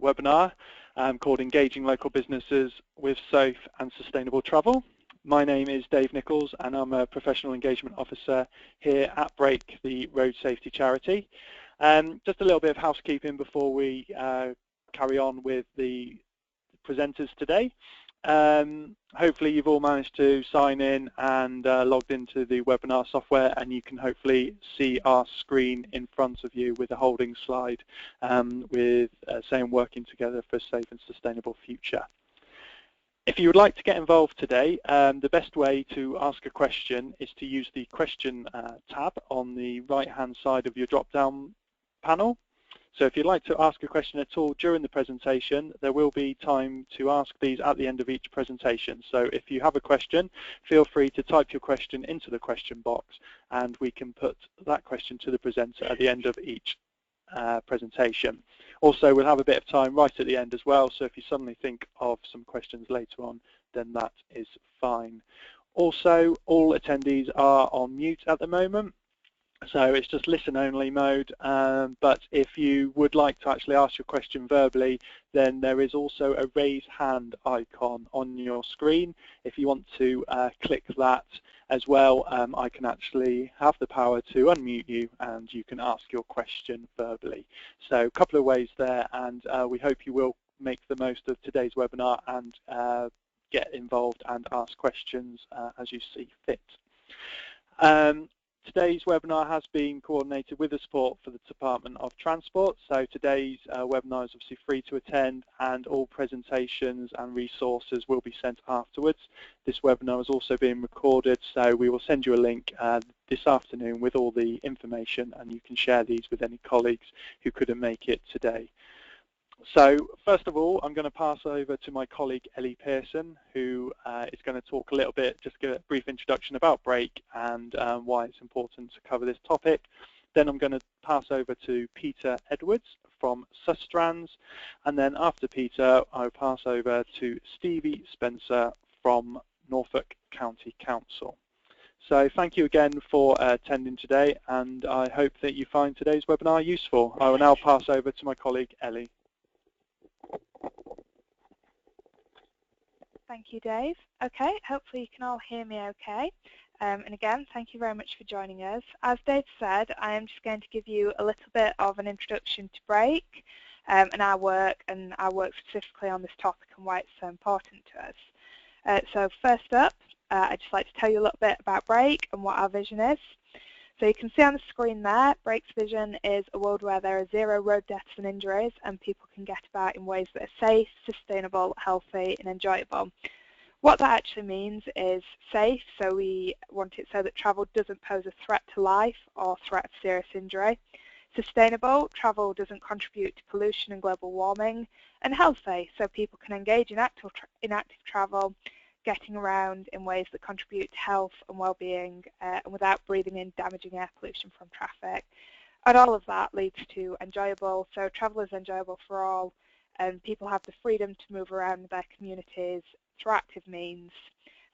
webinar called Engaging Local Businesses with Safe and Sustainable Travel. My name is Dave Nichols and I'm a Professional Engagement Officer here at Brake, the road safety charity. Just a little bit of housekeeping before we carry on with the presenters today. Hopefully you've all managed to sign in and logged into the webinar software, and you can hopefully see our screen in front of you with a holding slide with saying working together for a safe and sustainable future. If you would like to get involved today, the best way to ask a question is to use the question tab on the right hand side of your drop down panel. So if you'd like to ask a question at all during the presentation, there will be time to ask these at the end of each presentation. So if you have a question, feel free to type your question into the question box and we can put that question to the presenter at the end of each presentation. Also, we'll have a bit of time right at the end as well, so if you suddenly think of some questions later on, then that is fine. Also, all attendees are on mute at the moment. So it's just listen-only mode, but if you would like to actually ask your question verbally, then there is also a raise hand icon on your screen. If you want to click that as well, I can actually have the power to unmute you and you can ask your question verbally. So a couple of ways there, and we hope you will make the most of today's webinar and get involved and ask questions as you see fit. Today's webinar has been coordinated with the support for the Department of Transport. So today's webinar is obviously free to attend and all presentations and resources will be sent afterwards. This webinar is also being recorded, so we will send you a link this afternoon with all the information and you can share these with any colleagues who couldn't make it today. So first of all, I'm going to pass over to my colleague Ellie Pearson, who is going to talk a little bit, just give a brief introduction about Brake and why it's important to cover this topic. Then I'm going to pass over to Peter Edwards from Sustrans, and then after Peter, I'll pass over to Stevie Spencer from Norfolk County Council. So thank you again for attending today, and I hope that you find today's webinar useful. I will now pass over to my colleague Ellie. Thank you, Dave. Okay, hopefully you can all hear me okay. And again, thank you very much for joining us. As Dave said, I am just going to give you a little bit of an introduction to Brake and our work specifically on this topic and why it's so important to us. So first up, I'd just like to tell you a little bit about Brake and what our vision is. So you can see on the screen there, Brake's vision is a world where there are 0 road deaths and injuries and people can get about in ways that are safe, sustainable, healthy and enjoyable. What that actually means is safe, so we want it so that travel doesn't pose a threat to life or threat of serious injury. Sustainable, travel doesn't contribute to pollution and global warming. And healthy, so people can engage in active travel, getting around in ways that contribute to health and well-being and without breathing in damaging air pollution from traffic. And all of that leads to enjoyable, so travel is enjoyable for all and people have the freedom to move around their communities through active means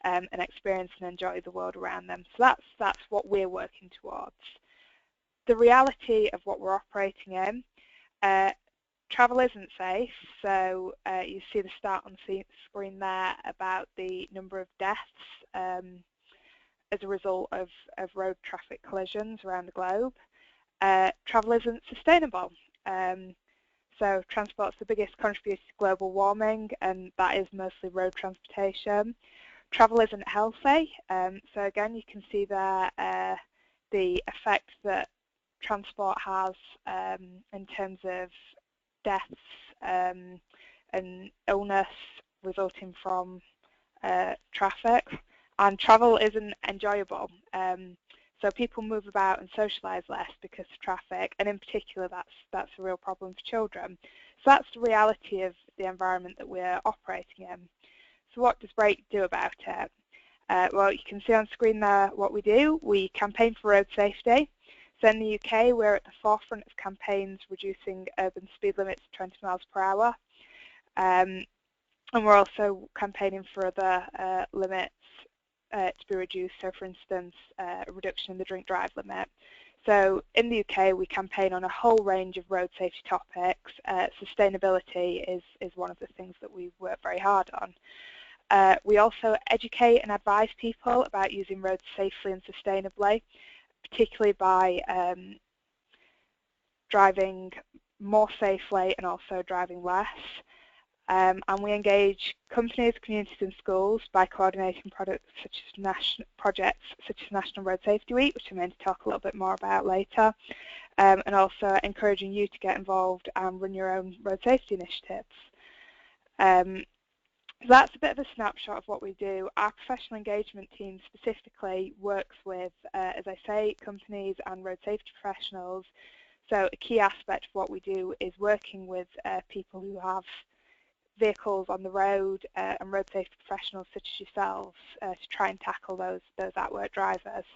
and experience and enjoy the world around them. So that's what we're working towards. The reality of what we're operating in, travel isn't safe, so you see the start on the screen there about the number of deaths as a result of road traffic collisions around the globe. Travel isn't sustainable. So transport's the biggest contributor to global warming, and that is mostly road transportation. Travel isn't healthy, so again you can see there the effect that transport has in terms of deaths and illness resulting from traffic, and travel isn't enjoyable. So people move about and socialise less because of traffic, and in particular that's a real problem for children. So that's the reality of the environment that we're operating in. So what does Brake do about it? Well, you can see on screen there what we do. We campaign for road safety. So in the UK, we're at the forefront of campaigns reducing urban speed limits to 20 miles per hour. And we're also campaigning for other limits to be reduced. So for instance, a reduction in the drink drive limit. So in the UK, we campaign on a whole range of road safety topics. Sustainability is one of the things that we work very hard on. We also educate and advise people about using roads safely and sustainably, particularly by driving more safely and also driving less. And we engage companies, communities and schools by coordinating projects such as National Road Safety Week, which I'm going to talk a little bit more about later, and also encouraging you to get involved and run your own road safety initiatives. So that's a bit of a snapshot of what we do. Our professional engagement team specifically works with, as I say, companies and road safety professionals. So a key aspect of what we do is working with people who have vehicles on the road and road safety professionals such as yourselves to try and tackle those at-work drivers.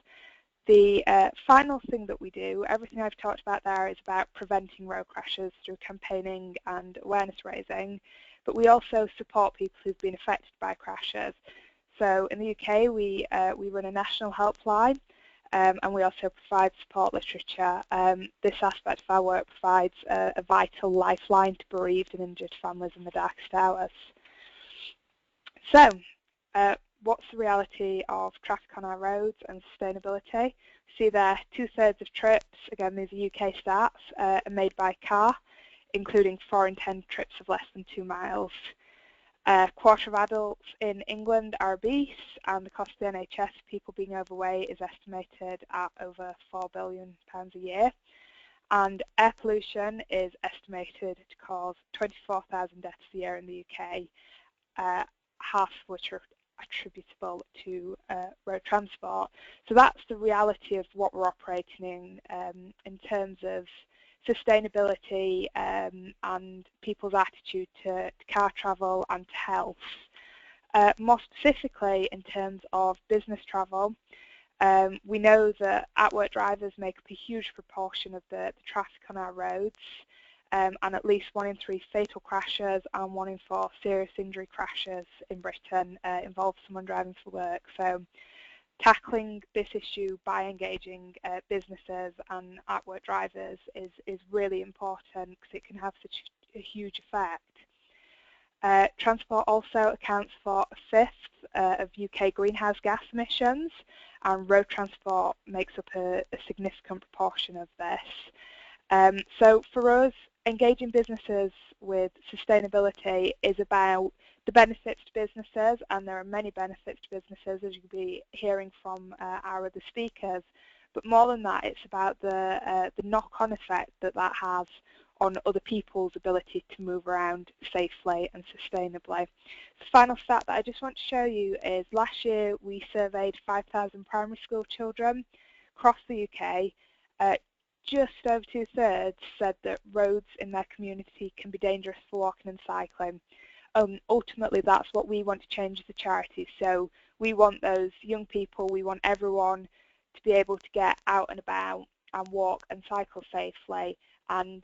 The final thing that we do, everything I've talked about there, is about preventing road crashes through campaigning and awareness raising, but we also support people who've been affected by crashes. So in the UK, we run a national helpline, and we also provide support literature. This aspect of our work provides a vital lifeline to bereaved and injured families in the darkest hours. So, what's the reality of traffic on our roads and sustainability? See there, 2/3 of trips, again these are UK stats, are made by car, including 4 in 10 trips of less than 2 miles. A quarter of adults in England are obese, and the cost of the NHS for people being overweight is estimated at over £4 billion a year. And air pollution is estimated to cause 24,000 deaths a year in the UK, half of which are attributable to road transport. So that's the reality of what we're operating in terms of sustainability and people's attitude to car travel and to health. More specifically, in terms of business travel, we know that at-work drivers make up a huge proportion of the traffic on our roads, and at least 1 in 3 fatal crashes and 1 in 4 serious injury crashes in Britain involve someone driving for work. So tackling this issue by engaging businesses and at-work drivers is really important because it can have such a huge effect. Transport also accounts for 1/5 of UK greenhouse gas emissions, and road transport makes up a significant proportion of this. So for us, engaging businesses with sustainability is about the benefits to businesses, and there are many benefits to businesses, as you'll be hearing from our other speakers. But more than that, it's about the knock-on effect that has on other people's ability to move around safely and sustainably. The final stat that I just want to show you is last year we surveyed 5,000 primary school children across the UK. Just over 2/3 said that roads in their community can be dangerous for walking and cycling. Ultimately, that's what we want to change as a charity. So we want those young people, we want everyone to be able to get out and about and walk and cycle safely, and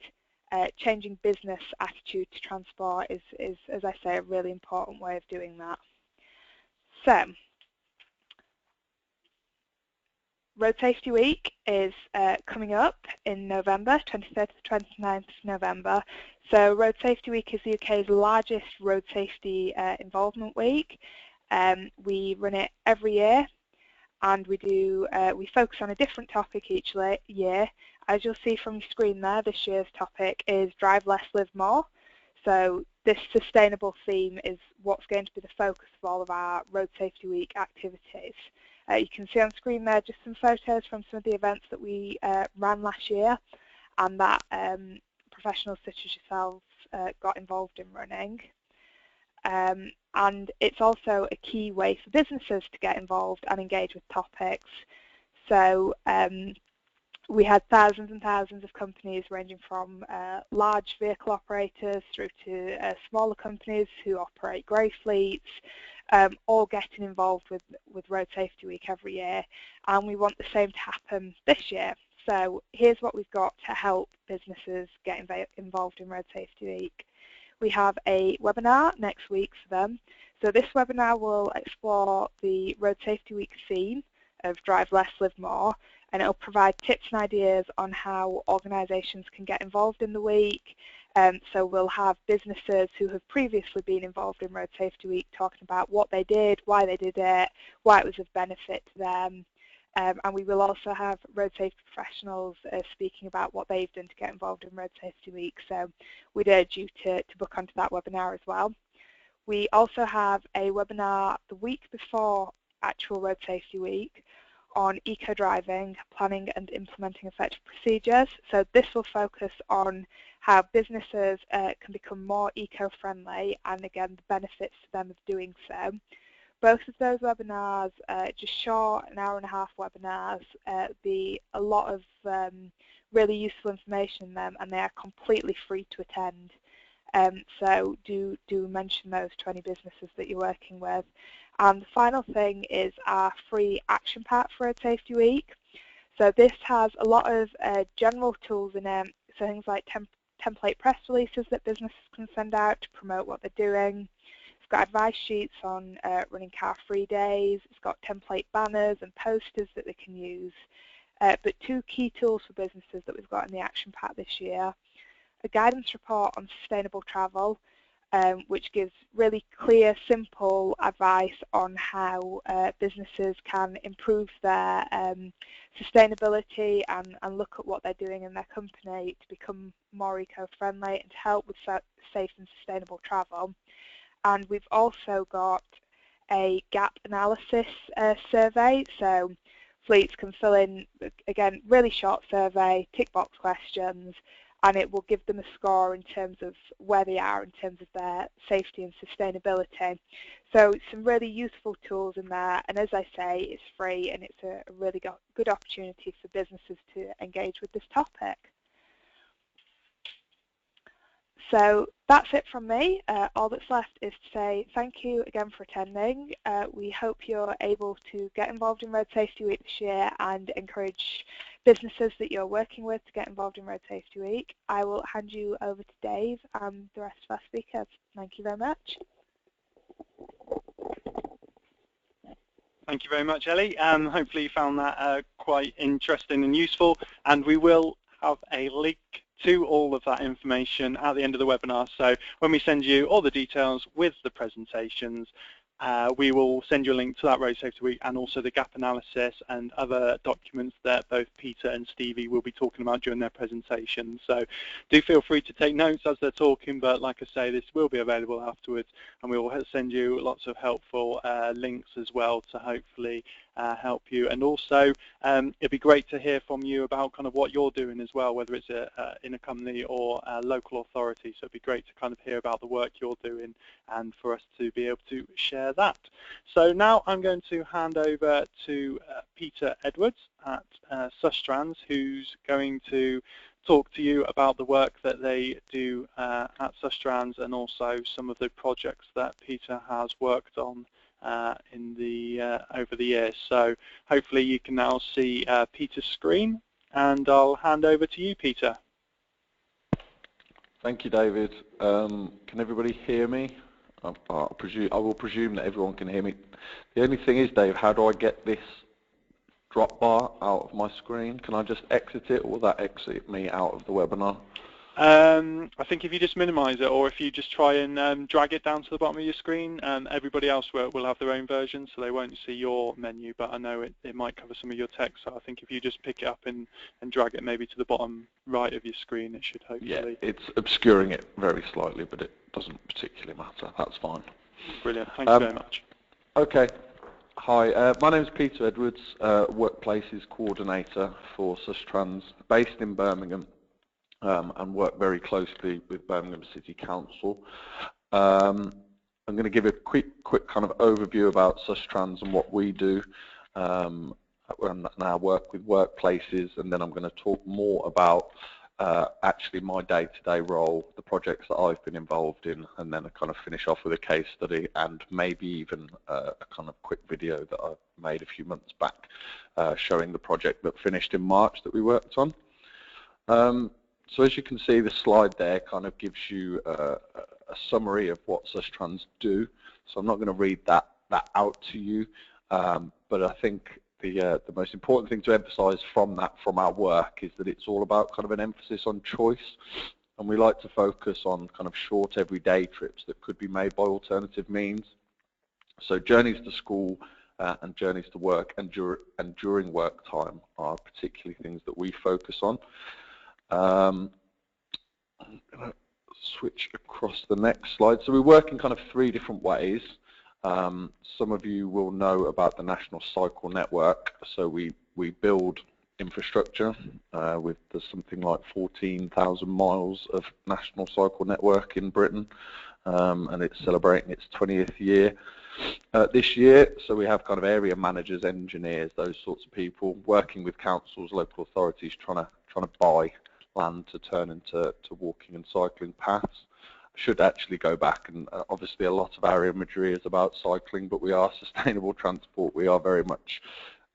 changing business attitude to transport is, as I say, a really important way of doing that. So, Road Safety Week is coming up in November, 23rd to 29th of November. So Road Safety Week is the UK's largest road safety involvement week. We run it every year, and we focus on a different topic each year. As you'll see from your screen there, this year's topic is Drive Less, Live More. So this sustainable theme is what's going to be the focus of all of our Road Safety Week activities. You can see on screen there just some photos from some of the events that we ran last year and that professionals such as yourselves got involved in running. And it's also a key way for businesses to get involved and engage with topics. So we had thousands and thousands of companies ranging from large vehicle operators through to smaller companies who operate grey fleets, all getting involved with Road Safety Week every year, and we want the same to happen this year. So here's what we've got to help businesses get involved in Road Safety Week. We have a webinar next week for them. So this webinar will explore the Road Safety Week theme of Drive Less, Live More. and it'll provide tips and ideas on how organisations can get involved in the week. So we'll have businesses who have previously been involved in Road Safety Week talking about what they did, why they did it, why it was of benefit to them. And we will also have road safety professionals speaking about what they've done to get involved in Road Safety Week. So we'd urge you to book onto that webinar as well. We also have a webinar the week before actual Road Safety Week on eco-driving, planning and implementing effective procedures. So this will focus on how businesses can become more eco-friendly and again the benefits to them of doing so. Both of those webinars, just short, an hour-and-a-half webinars, be a lot of really useful information in them, and they are completely free to attend. So do mention those to any businesses that you're working with. And the final thing is our free action pack for Road Safety Week. So this has a lot of general tools in it, so things like template press releases that businesses can send out to promote what they're doing. It's got advice sheets on running car-free days. It's got template banners and posters that they can use. But two key tools for businesses that we've got in the action pack this year: a guidance report on sustainable travel, which gives really clear, simple advice on how businesses can improve their sustainability and look at what they're doing in their company to become more eco-friendly and to help with safe and sustainable travel. And we've also got a gap analysis survey, so fleets can fill in, again, really short survey, tick box questions, and it will give them a score in terms of where they are in terms of their safety and sustainability. So some really useful tools in there, and as I say, it's free and it's a really good opportunity for businesses to engage with this topic. So that's it from me. All that's left is to say thank you again for attending. We hope you're able to get involved in Road Safety Week this year and encourage businesses that you're working with to get involved in Road Safety Week. I will hand you over to Dave and the rest of our speakers. Thank you very much. Thank you very much, Ellie. Hopefully you found that quite interesting and useful, and we will have a link to all of that information at the end of the webinar. So when we send you all the details with the presentations, we will send you a link to that Road Safety Week and also the gap analysis and other documents that both Peter and Stevie will be talking about during their presentation. So do feel free to take notes as they're talking, but like I say, this will be available afterwards, and we will send you lots of helpful links as well to hopefully help you. And also it'd be great to hear from you about kind of what you're doing as well, whether it's in a company or a local authority. So it'd be great to kind of hear about the work you're doing and for us to be able to share that. So now I'm going to hand over to Peter Edwards at Sustrans, who's going to talk to you about the work that they do at Sustrans and also some of the projects that Peter has worked on over the years. So hopefully you can now see Peter's screen, and I'll hand over to you, Peter. Thank you, David. Can everybody hear me? I will presume that everyone can hear me. The only thing is, Dave, how do I get this drop bar out of my screen? Can I just exit it, or will that exit me out of the webinar? I think if you just minimize it, or if you just try and drag it down to the bottom of your screen, everybody else will have their own version, so they won't see your menu, but I know it might cover some of your text, so I think if you just pick it up and drag it maybe to the bottom right of your screen, it should hopefully... Yeah, it's obscuring it very slightly, but it doesn't particularly matter. That's fine. Brilliant. Thank you very much. Okay. Hi, my name is Peter Edwards, Workplaces Coordinator for Sustrans, based in Birmingham, and work very closely with Birmingham City Council. I'm going to give a quick kind of overview about Sustrans and what we do, and our work with workplaces, and then I'm going to talk more about actually my day-to-day role, the projects that I've been involved in, and then I kind of finish off with a case study and maybe even a kind of quick video that I made a few months back showing the project that finished in March that we worked on. So as you can see, the slide there kind of gives you a summary of what Sustrans do. So I'm not going to read that out to you, but I think the most important thing to emphasise from our work is that it's all about kind of an emphasis on choice, and we like to focus on kind of short everyday trips that could be made by alternative means. So journeys to school and journeys to work and during work time are particularly things that we focus on. I'm going to switch across the next slide. So we work in kind of 3 different ways. Some of you will know about the National Cycle Network. So we build infrastructure with something like 14,000 miles of National Cycle Network in Britain, and it's celebrating its 20th year this year. So we have kind of area managers, engineers, those sorts of people working with councils, local authorities, trying to buy land to turn into walking and cycling paths. I should actually go back, and obviously a lot of our imagery is about cycling, but we are sustainable transport. We are very much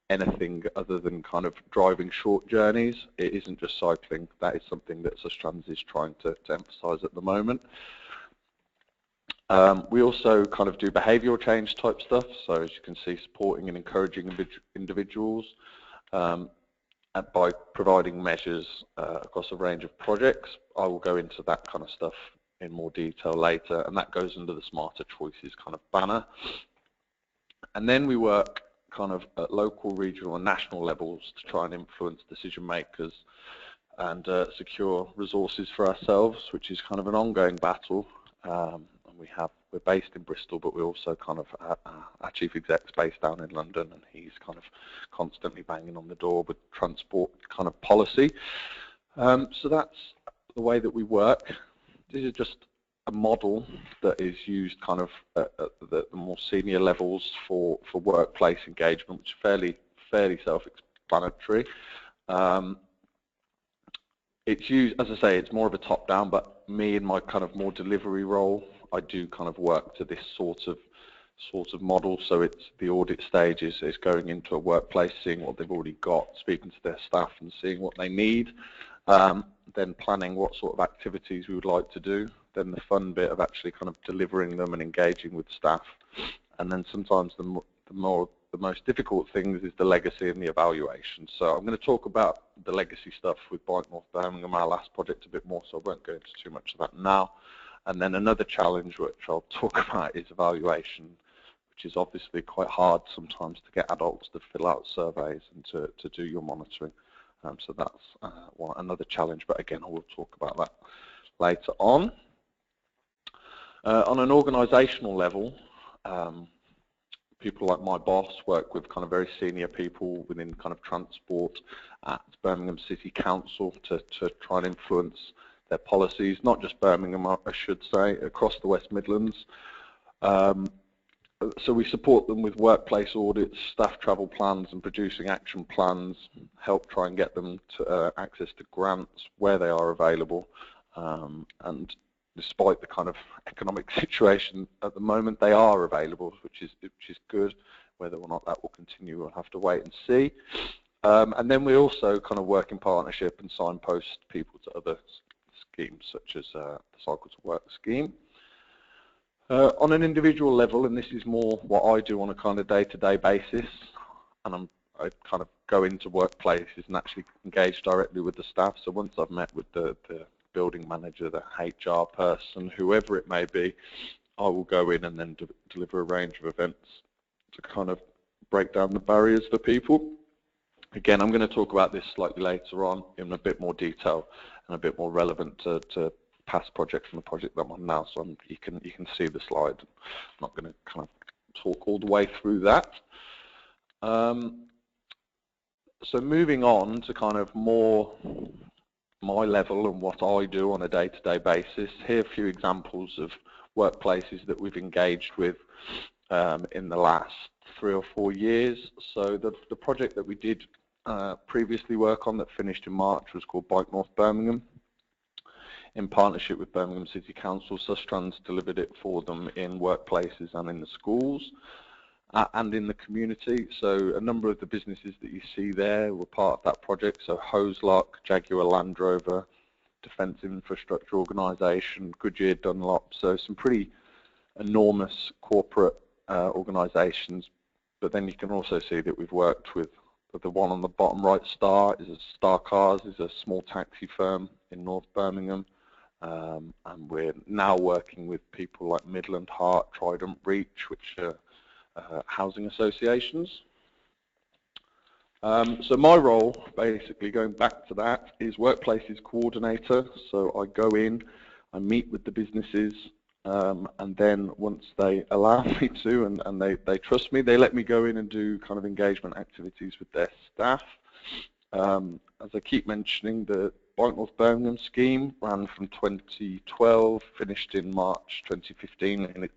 anything other than kind of driving short journeys. It isn't just cycling. That is something that Sustrans is trying to emphasise at the moment. We also kind of do behavioural change type stuff, so as you can see, supporting and encouraging individuals by providing measures across a range of projects. I will go into that kind of stuff in more detail later, and that goes under the Smarter Choices kind of banner. And then we work kind of at local, regional and national levels to try and influence decision makers and secure resources for ourselves, which is kind of an ongoing battle. We're based in Bristol, but we also kind of our chief exec's based down in London, and he's kind of constantly banging on the door with transport kind of policy. So that's the way that we work. This is just a model that is used kind of at the more senior levels for workplace engagement, which is fairly self-explanatory. It's used, as I say, it's more of a top-down, but me in my kind of more delivery role, I do kind of work to this sort of model. So it's the audit stage is going into a workplace, seeing what they've already got, speaking to their staff and seeing what they need, then planning what sort of activities we would like to do, then the fun bit of actually kind of delivering them and engaging with staff, and then sometimes the most difficult things is the legacy and the evaluation. So I'm going to talk about the legacy stuff with Bike North Birmingham, our last project, a bit more, so I won't go into too much of that now. And then another challenge which I'll talk about is evaluation, which is obviously quite hard sometimes to get adults to fill out surveys and to do your monitoring. So that's another challenge, but again, I will talk about that later on. On an organisational level, people like my boss work with kind of very senior people within kind of transport at Birmingham City Council to try and influence their policies, not just Birmingham, I should say, across the West Midlands. So we support them with workplace audits, staff travel plans and producing action plans, help try and get them to access to grants where they are available. And despite the kind of economic situation at the moment, they are available, which is good. Whether or not that will continue, we'll have to wait and see. And then we also kind of work in partnership and signpost people to other schemes, such as the Cycle to Work scheme. On an individual level, and this is more what I do on a kind of day-to-day basis, and I kind of go into workplaces and actually engage directly with the staff. So once I've met with the building manager, the HR person, whoever it may be, I will go in and then deliver a range of events to kind of break down the barriers for people. Again, I'm going to talk about this slightly later on in a bit more detail and a bit more relevant to past projects and the project that I'm on now. So you can see the slide. I'm not going to kind of talk all the way through that. So moving on to kind of more my level and what I do on a day-to-day basis. Here are a few examples of workplaces that we've engaged with in the last 3 or 4 years. So the project that we did previously work on that finished in March was called Bike North Birmingham. In partnership with Birmingham City Council, Sustrans delivered it for them in workplaces and in the schools and in the community. So a number of the businesses that you see there were part of that project. So Hoselock, Jaguar Land Rover, Defence Infrastructure Organisation, Goodyear Dunlop. So some pretty enormous corporate organisations but then you can also see that we've worked with the one on the bottom right, Star Cars, is a small taxi firm in North Birmingham, and we're now working with people like Midland Heart, Trident Reach, which are housing associations. So my role, basically going back to that, is workplaces coordinator. So I go in, I meet with the businesses, and then once they allow me to, and they trust me, they let me go in and do kind of engagement activities with their staff. As I keep mentioning, the Bike North Birmingham scheme ran from 2012, finished in March 2015, and it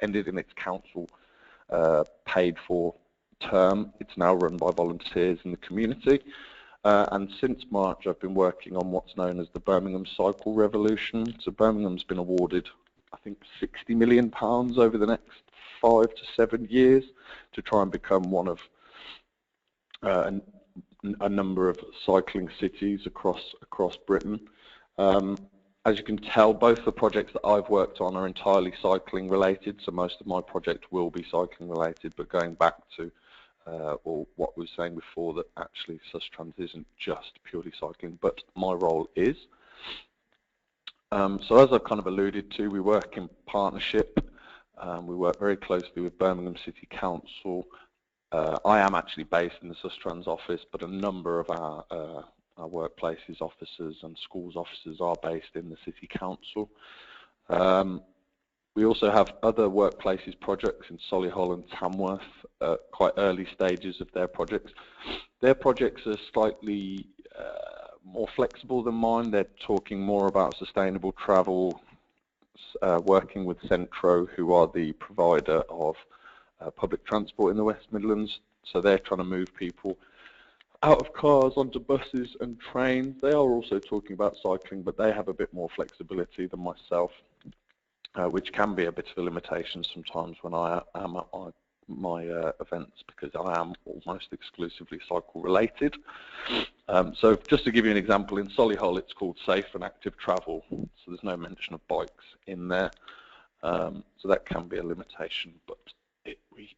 ended in its council paid for term. It's now run by volunteers in the community. And since March, I've been working on what's known as the Birmingham Cycle Revolution. So Birmingham's been awarded, I think, £60 million over the next 5 to 7 years to try and become one of a number of cycling cities across Britain. As you can tell, both the projects that I've worked on are entirely cycling related, so most of my project will be cycling related, but going back to or what we were saying before, that actually Sustrans isn't just purely cycling, but my role is. So as I've kind of alluded to, we work in partnership. We work very closely with Birmingham City Council. I am actually based in the Sustrans office, but a number of our workplaces officers and schools officers are based in the City Council. We also have other workplaces projects in Solihull and Tamworth, quite early stages of their projects. Their projects are slightly more flexible than mine. They're talking more about sustainable travel, working with Centro, who are the provider of public transport in the West Midlands. So they're trying to move people out of cars onto buses and trains. They are also talking about cycling, but they have a bit more flexibility than myself, which can be a bit of a limitation sometimes when I am at my events, because I am almost exclusively cycle related. So just to give you an example, in Solihull it's called Safe and Active Travel, so there's no mention of bikes in there. So that can be a limitation, but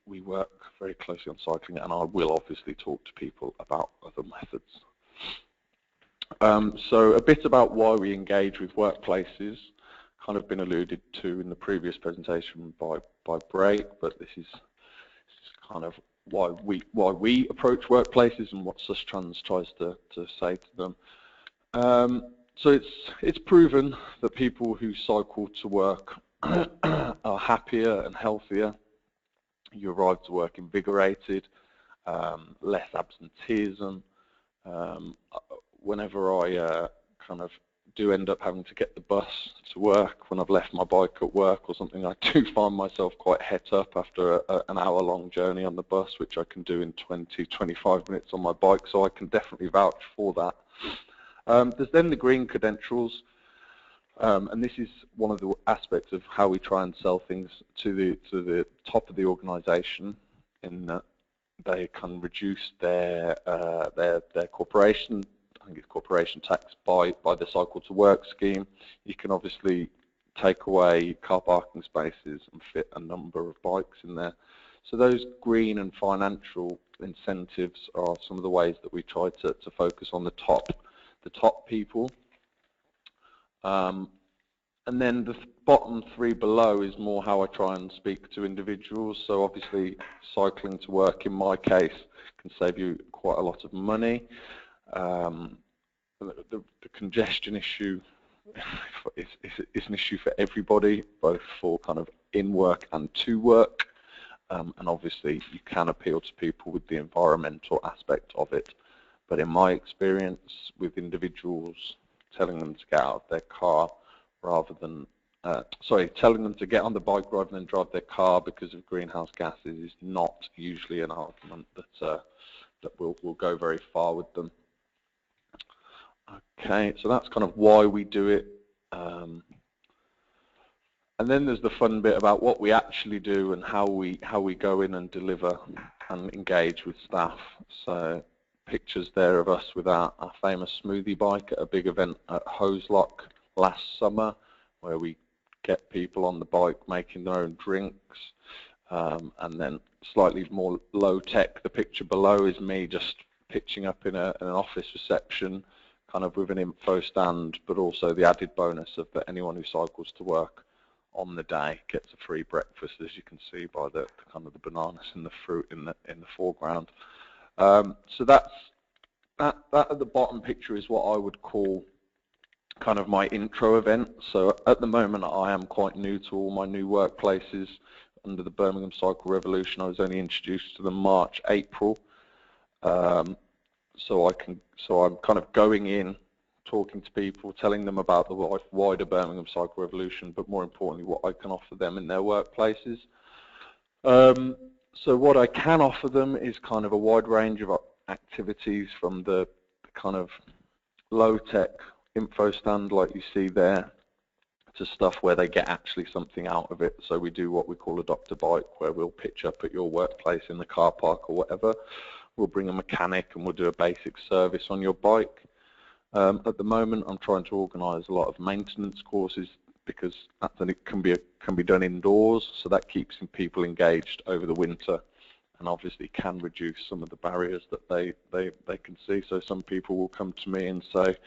we work very closely on cycling, and I will obviously talk to people about other methods. So a bit about why we engage with workplaces, kind of been alluded to in the previous presentation by Break, but this is kind of why we approach workplaces and what Sustrans tries to say to them. So it's proven that people who cycle to work are happier and healthier. You arrive to work invigorated, less absenteeism. Whenever I kind of do end up having to get the bus to work, when I've left my bike at work or something, I do find myself quite het up after an hour-long journey on the bus, which I can do in 20-25 minutes on my bike, so I can definitely vouch for that. There's then the green credentials, and this is one of the aspects of how we try and sell things to the top of the organisation, in that they can reduce their corporation, I think it's corporation tax, by the Cycle to Work scheme. You can obviously take away car parking spaces and fit a number of bikes in there. So those green and financial incentives are some of the ways that we try to focus on the top people. And then the bottom three below is more how I try and speak to individuals. So obviously cycling to work, in my case, can save you quite a lot of money. The congestion issue is an issue for everybody, both for kind of in work and to work. And obviously you can appeal to people with the environmental aspect of it. But in my experience with individuals, telling them to get out of their car rather than, telling them to get on the bike rather than drive their car because of greenhouse gases is not usually an argument that will go very far with them. Okay, so that's kind of why we do it. And then there's the fun bit about what we actually do and how we go in and deliver and engage with staff. So pictures there of us with our famous smoothie bike at a big event at Hoselock last summer, where we get people on the bike making their own drinks, and then slightly more low-tech. The picture below is me just pitching up in an office reception, kind of with an info stand, but also the added bonus of that anyone who cycles to work on the day gets a free breakfast, as you can see by the kind of the bananas and the fruit in the foreground. So that at the bottom picture is what I would call kind of my intro event. So at the moment I am quite new to all my new workplaces under the Birmingham Cycle Revolution. I was only introduced to them March, April. So I'm kind of going in, talking to people, telling them about the wider Birmingham Cycle Revolution, but more importantly what I can offer them in their workplaces. So what I can offer them is kind of a wide range of activities, from the kind of low-tech info stand like you see there, to stuff where they get actually something out of it. So we do what we call Adopt a Bike, where we'll pitch up at your workplace in the car park or whatever. We'll bring a mechanic and we'll do a basic service on your bike. At the moment I'm trying to organise a lot of maintenance courses, because it can be done indoors, so that keeps people engaged over the winter, and obviously can reduce some of the barriers that they can see. So some people will come to me and say,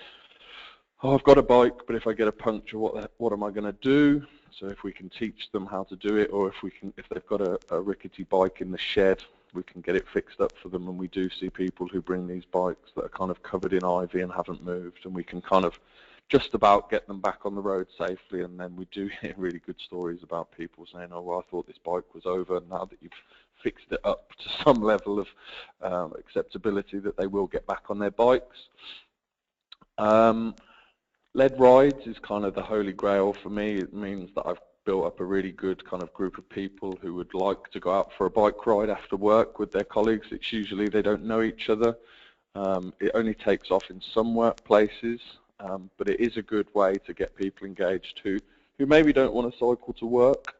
oh, I've got a bike, but if I get a puncture, what am I going to do? So if we can teach them how to do it, or if they've got a rickety bike in the shed, we can get it fixed up for them. And we do see people who bring these bikes that are kind of covered in ivy and haven't moved, and we can kind of just about get them back on the road safely. And then we do hear really good stories about people saying, oh, well, I thought this bike was over, and now that you've fixed it up to some level of acceptability, that they will get back on their bikes. Led rides is kind of the holy grail for me. It means that I've built up a really good kind of group of people who would like to go out for a bike ride after work with their colleagues. It's usually they don't know each other. It only takes off in some workplaces, but it is a good way to get people engaged who maybe don't want to cycle to work,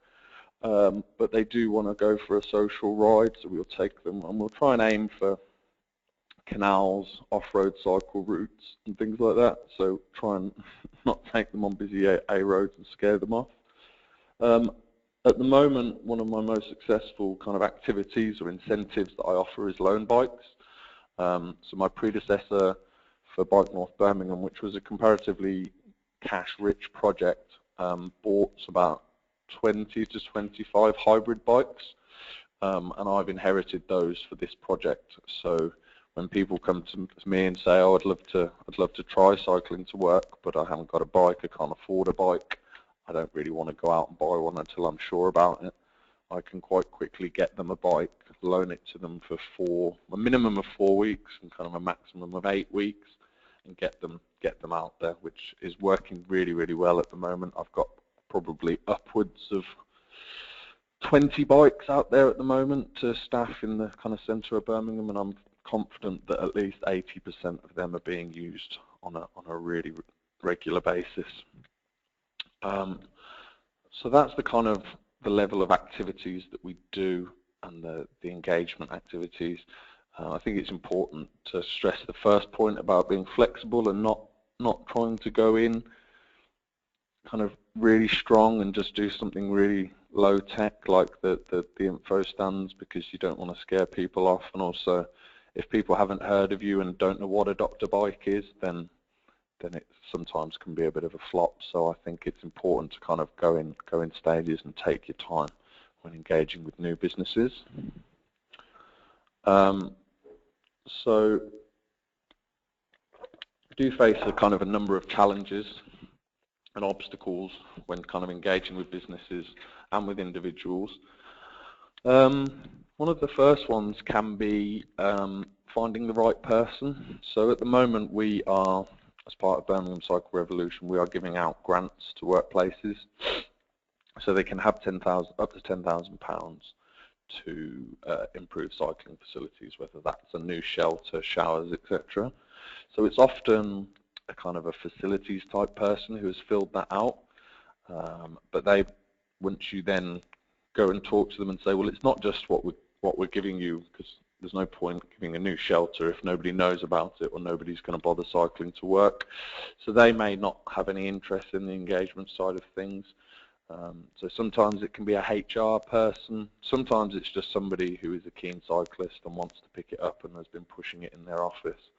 but they do want to go for a social ride. So we'll take them and we'll try and aim for canals, off-road cycle routes and things like that. So try and not take them on busy A roads and scare them off. At the moment, one of my most successful kind of activities or incentives that I offer is loan bikes. So my predecessor for Bike North Birmingham, which was a comparatively cash-rich project, bought about 20 to 25 hybrid bikes, and I've inherited those for this project. So when people come to me and say, oh, I'd love to try cycling to work, but I haven't got a bike, I can't afford a bike, I don't really want to go out and buy one until I'm sure about it, I can quite quickly get them a bike, loan it to them for a minimum of 4 weeks and kind of a maximum of 8 weeks, and get them out there, which is working really, really well at the moment. I've got probably upwards of 20 bikes out there at the moment to staff in the kind of centre of Birmingham, and I'm confident that at least 80% of them are being used on a really regular basis. So that's the kind of the level of activities that we do and the engagement activities. I think it's important to stress the first point about being flexible and not trying to go in kind of really strong and just do something really low tech like the info stands, because you don't want to scare people off. And also, if people haven't heard of you and don't know what Adopt a Bike is, then it sometimes can be a bit of a flop. So I think it's important to kind of go in stages and take your time when engaging with new businesses. So I do face a kind of a number of challenges and obstacles when kind of engaging with businesses and with individuals. One of the first ones can be finding the right person. So at the moment we are, as part of Birmingham Cycle Revolution, we are giving out grants to workplaces, so they can have up to £10,000 to improve cycling facilities, whether that's a new shelter, showers, etc. So it's often a kind of a facilities type person who has filled that out, but once you then go and talk to them and say, well, it's not just what we're giving you, because there's no point giving a new shelter if nobody knows about it or nobody's going to bother cycling to work. So they may not have any interest in the engagement side of things. So sometimes it can be a HR person, sometimes it's just somebody who is a keen cyclist and wants to pick it up and has been pushing it in their office.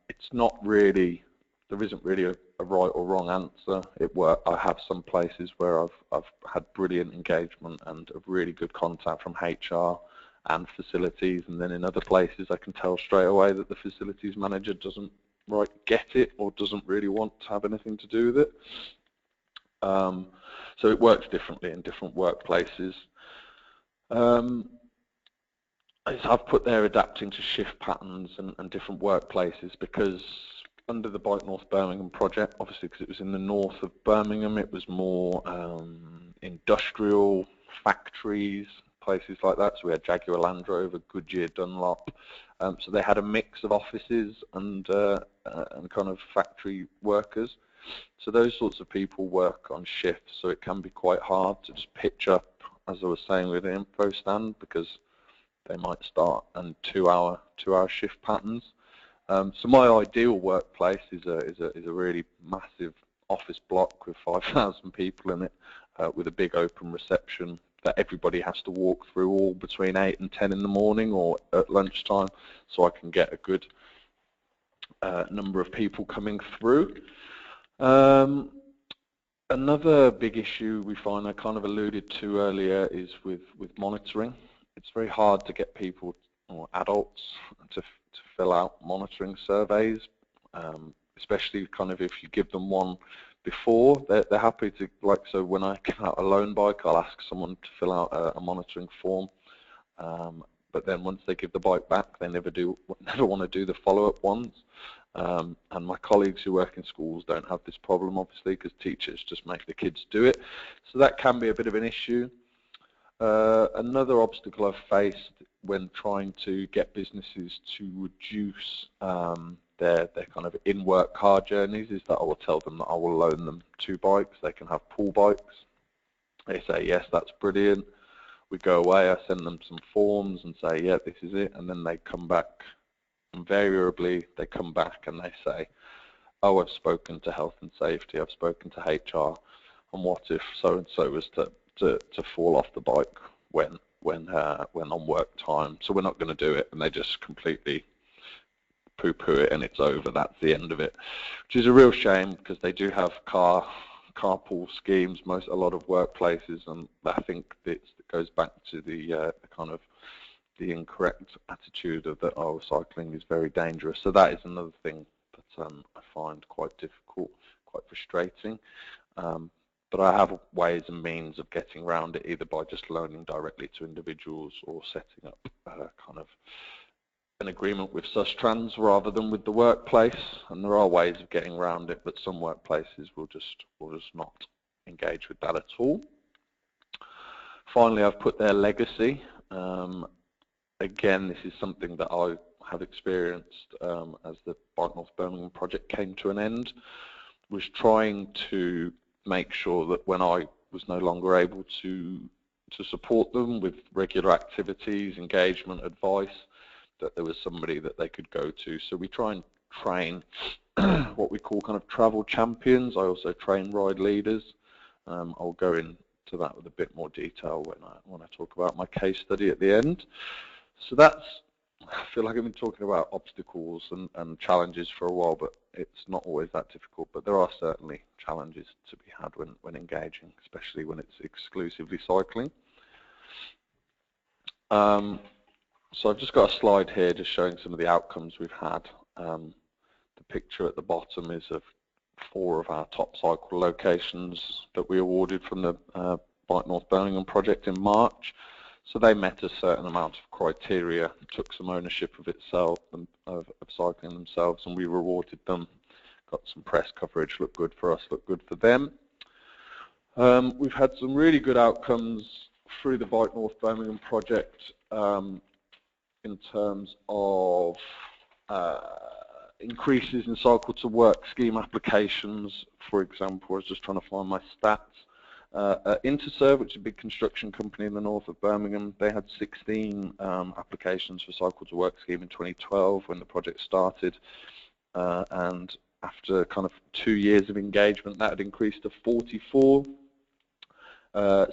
It's not really, there isn't really a right or wrong answer. I have some places where I've had brilliant engagement and a really good contact from HR and facilities, and then in other places I can tell straight away that the facilities manager doesn't get it or doesn't really want to have anything to do with it. So it works differently in different workplaces. I've put there adapting to shift patterns and different workplaces, because under the Bike North Birmingham project, obviously because it was in the north of Birmingham, it was more industrial, factories, places like that. So we had Jaguar Land Rover, Goodyear, Dunlop. So they had a mix of offices and kind of factory workers. So those sorts of people work on shifts, so it can be quite hard to just pitch up, as I was saying with the info stand, because they might start on two-hour shift patterns. So my ideal workplace is a really massive office block with 5,000 people in it, with a big open reception that everybody has to walk through all between 8 and 10 in the morning or at lunchtime, so I can get a good number of people coming through. Another big issue we find, I kind of alluded to earlier, is with monitoring. It's very hard to get people or adults to fill out monitoring surveys, especially kind of if you give them one before. They're happy to, so when I get out a loan bike, I'll ask someone to fill out a monitoring form, but then once they give the bike back, they never want to do the follow-up ones. And my colleagues who work in schools don't have this problem, obviously, because teachers just make the kids do it. So that can be a bit of an issue. Another obstacle I've faced when trying to get businesses to reduce their kind of in-work car journeys is that I will tell them that I will loan them 2 bikes. They can have pool bikes. They say, yes, that's brilliant. We go away, I send them some forms and say, yeah, this is it. And then they come back. Invariably, they come back and they say, oh, I've spoken to health and safety, I've spoken to HR, and what if so-and-so was to fall off the bike when on work time, so we're not going to do it, and they just completely poo-poo it and it's over. That's the end of it, which is a real shame, because they do have carpool schemes, a lot of workplaces, and I think it goes back to the kind of the incorrect attitude of that, oh, cycling is very dangerous. So that is another thing that I find quite difficult, quite frustrating. But I have ways and means of getting around it, either by just loaning directly to individuals or setting up kind of an agreement with Sustrans rather than with the workplace. And there are ways of getting around it, but some workplaces will just not engage with that at all. Finally, I've put their legacy. Again, this is something that I have experienced as the Bike North Birmingham project came to an end, was trying to make sure that when I was no longer able to support them with regular activities, engagement, advice, that there was somebody that they could go to. So we try and train what we call kind of travel champions. I also train ride leaders. I'll go into that with a bit more detail when I talk about my case study at the end. So that's, I feel like I've been talking about obstacles and challenges for a while, but it's not always that difficult. But there are certainly challenges to be had when engaging, especially when it's exclusively cycling. So I've just got a slide here just showing some of the outcomes we've had. The picture at the bottom is of 4 of our top cycle locations that we awarded from the Bike North Birmingham project in March. So they met a certain amount of criteria, took some ownership of itself, of cycling themselves, and we rewarded them. Got some press coverage, looked good for us, looked good for them. We've had some really good outcomes through the Bike North Birmingham project in terms of increases in cycle to work scheme applications. For example, I was just trying to find my stats. Interserve, which is a big construction company in the north of Birmingham, they had 16 applications for cycle to work scheme in 2012 when the project started, and after kind of 2 years of engagement that had increased to 44.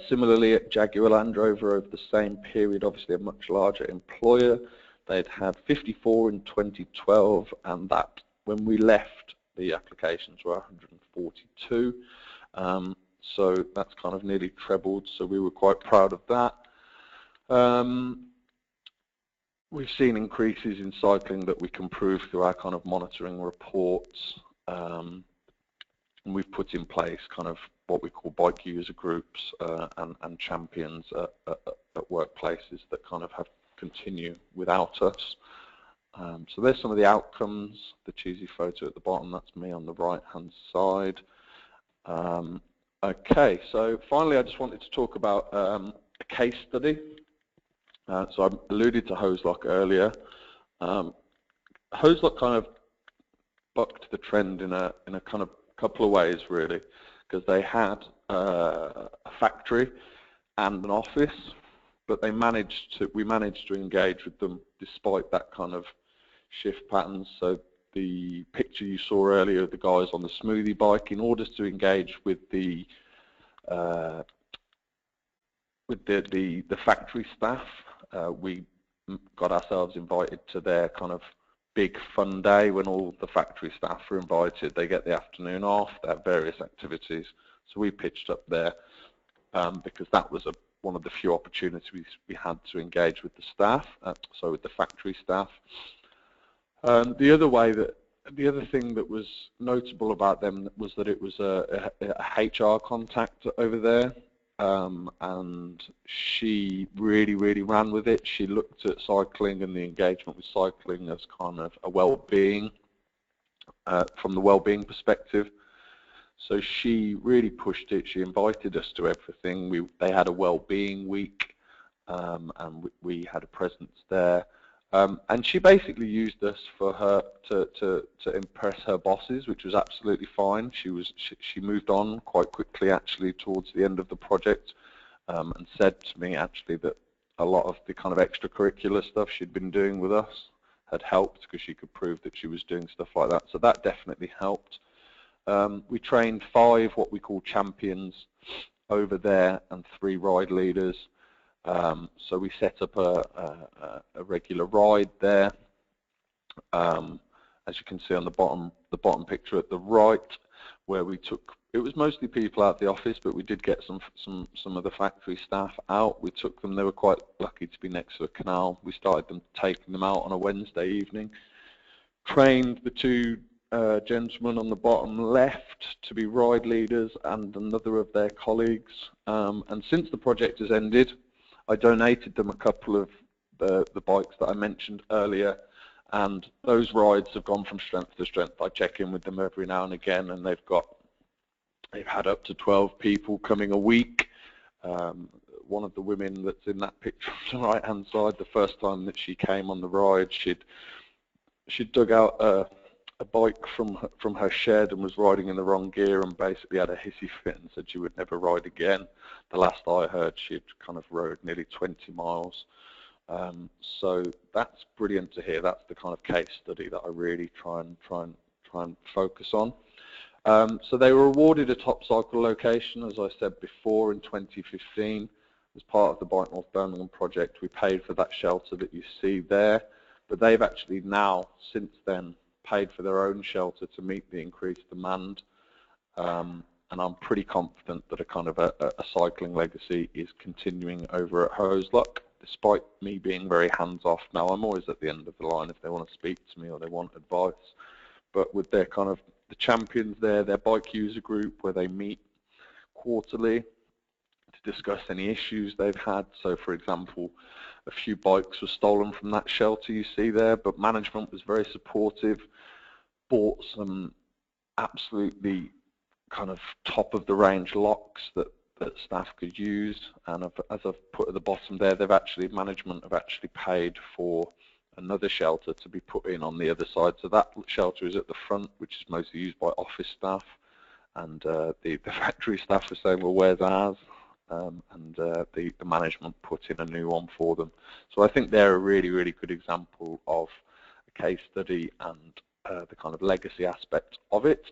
Similarly, at Jaguar Land Rover, over the same period, obviously a much larger employer, they'd had 54 in 2012, and that when we left, the applications were 142. So that's kind of nearly trebled, so we were quite proud of that. We've seen increases in cycling that we can prove through our kind of monitoring reports, and we've put in place kind of what we call bike user groups and champions at workplaces that kind of have continue without us. So there's some of the outcomes. The cheesy photo at the bottom, that's me on the right hand side. Okay, so finally I just wanted to talk about a case study. So I alluded to Hoselock earlier. Hoselock kind of bucked the trend in a kind of couple of ways really, because they had a factory and an office, but we managed to engage with them despite that kind of shift patterns. So the picture you saw earlier of the guys on the smoothie bike, in order to engage with the factory staff, we got ourselves invited to their kind of big fun day when all the factory staff are invited. They get the afternoon off, they have various activities. So we pitched up there because that was one of the few opportunities we had to engage with the staff, so with the factory staff. The other thing that was notable about them was that it was a HR contact over there, and she really ran with it. She looked at cycling and the engagement with cycling as kind of a well-being, from the well-being perspective. So she really pushed it. She invited us to everything. They had a well-being week, and we had a presence there. And she basically used us for her to impress her bosses, which was absolutely fine. She moved on quite quickly actually towards the end of the project, and said to me actually that a lot of the kind of extracurricular stuff she'd been doing with us had helped, because she could prove that she was doing stuff like that. So that definitely helped. We trained 5 what we call champions over there and 3 ride leaders. So we set up a regular ride there, as you can see on the bottom picture at the right, where we took, it was mostly people out the office, but we did get some of the factory staff out. We took them, they were quite lucky to be next to a canal. We started taking them out on a Wednesday evening, trained the 2 gentlemen on the bottom left to be ride leaders and another of their colleagues, and since the project has ended, I donated them a couple of the bikes that I mentioned earlier, and those rides have gone from strength to strength. I check in with them every now and again, and they've had up to 12 people coming a week. One of the women that's in that picture on the right hand side, the first time that she came on the ride, she'd dug out a bike from her shed and was riding in the wrong gear and basically had a hissy fit and said she would never ride again. The last I heard, she'd kind of rode nearly 20 miles. So that's brilliant to hear. That's the kind of case study that I really try and focus on. So they were awarded a top cycle location, as I said before, in 2015 as part of the Bike North Birmingham project. We paid for that shelter that you see there, but they've actually now, since then, paid for their own shelter to meet the increased demand, and I'm pretty confident that a kind of a cycling legacy is continuing over at Hoselock, despite me being very hands-off. Now, I'm always at the end of the line if they want to speak to me or they want advice, but with their kind of the champions there, their bike user group where they meet quarterly to discuss any issues they've had. So, for example, a few bikes were stolen from that shelter you see there, but management was very supportive, bought some absolutely kind of top-of-the-range locks that staff could use, and as I've put at the bottom there, management have actually paid for another shelter to be put in on the other side. So that shelter is at the front, which is mostly used by office staff, and the factory staff were saying, well, where's ours? And the management put in a new one for them. So I think they're a really good example of a case study and the kind of legacy aspect of it.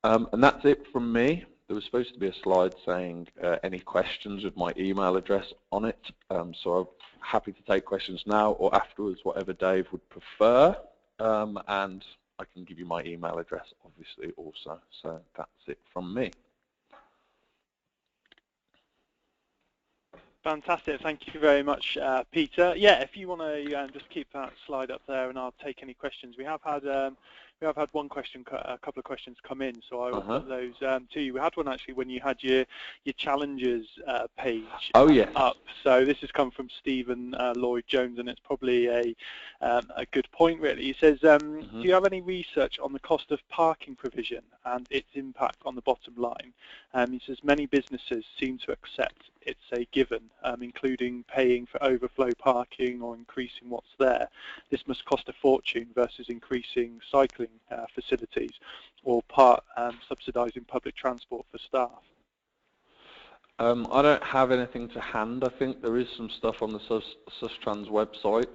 And that's it from me. there was supposed to be a slide saying any questions with my email address on it. So I'm happy to take questions now or afterwards, whatever Dave would prefer. And I can give you my email address, obviously, also. So that's it from me. Fantastic. Thank you very much, Peter. Yeah, if you want to just keep that slide up there, and I'll take any questions. We have had one question, a couple of questions come in, so I will put those to you. We had one actually when you had your challenges page up. So this has come from Stephen Lloyd Jones, and it's probably a good point really. He says, do you have any research on the cost of parking provision and its impact on the bottom line? He says many businesses seem to accept it's a given, including paying for overflow parking or increasing what's there. This must cost a fortune versus increasing cycling facilities or subsidising public transport for staff. I don't have anything to hand. I think there is some stuff on the Sustrans website.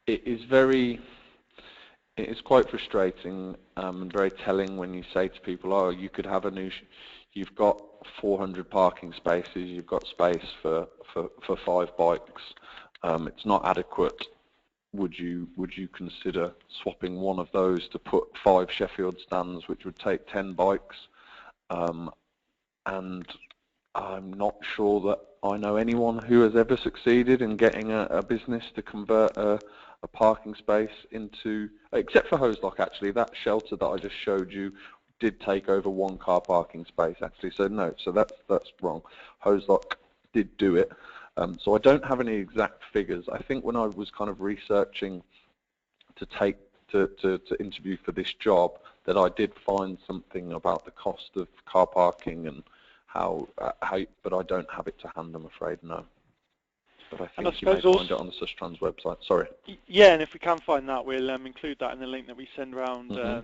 It is quite frustrating and very telling when you say to people, oh, you could have you've got 400 parking spaces, you've got space for 5 bikes, it's not adequate. Would you consider swapping one of those to put 5 Sheffield stands, which would take 10 bikes? And I'm not sure that I know anyone who has ever succeeded in getting a business to convert a parking space into, except for Hoselock actually, that shelter that I just showed you did take over 1 car parking space actually, so no, so that's wrong. Hoselock did do it. So I don't have any exact figures. I think when I was kind of researching to interview for this job, that I did find something about the cost of car parking and how but I don't have it to hand, I'm afraid, no. But I think you may find it on the Sustrans website. Sorry. Yeah, and if we can find that, we'll include that in the link that we send around to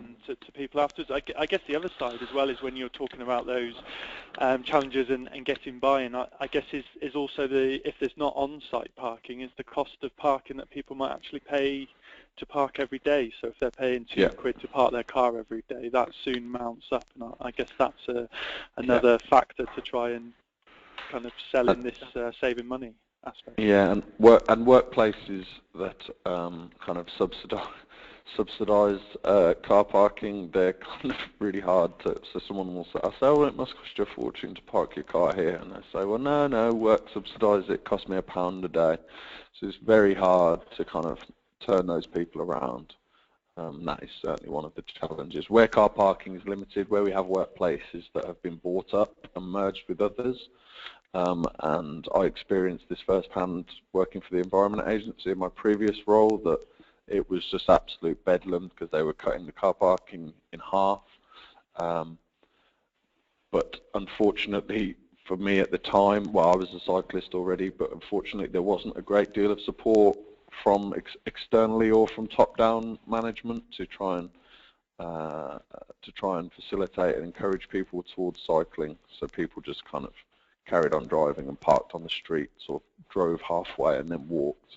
people afterwards. I guess the other side as well is when you're talking about those challenges and getting buy-in, I guess is also if there's not on-site parking, is the cost of parking that people might actually pay to park every day. So if they're paying £2 to park their car every day, that soon mounts up, and I guess that's another factor to try and kind of sell in this saving money aspect. Yeah, and workplaces that kind of subsidise car parking, they're kind of really hard to. So someone will say, well, it must cost you a fortune to park your car here, and I say, well, no, work subsidises it. Cost me £1 a day. So it's very hard to kind of turn those people around. That is certainly one of the challenges. Where car parking is limited, where we have workplaces that have been bought up and merged with others. And I experienced this firsthand working for the Environment Agency in my previous role, that it was just absolute bedlam because they were cutting the car parking in half. But unfortunately for me at the time, well, I was a cyclist already, but unfortunately there wasn't a great deal of support from externally or from top-down management to try and facilitate and encourage people towards cycling. So people just kind of carried on driving and parked on the streets or drove halfway and then walked.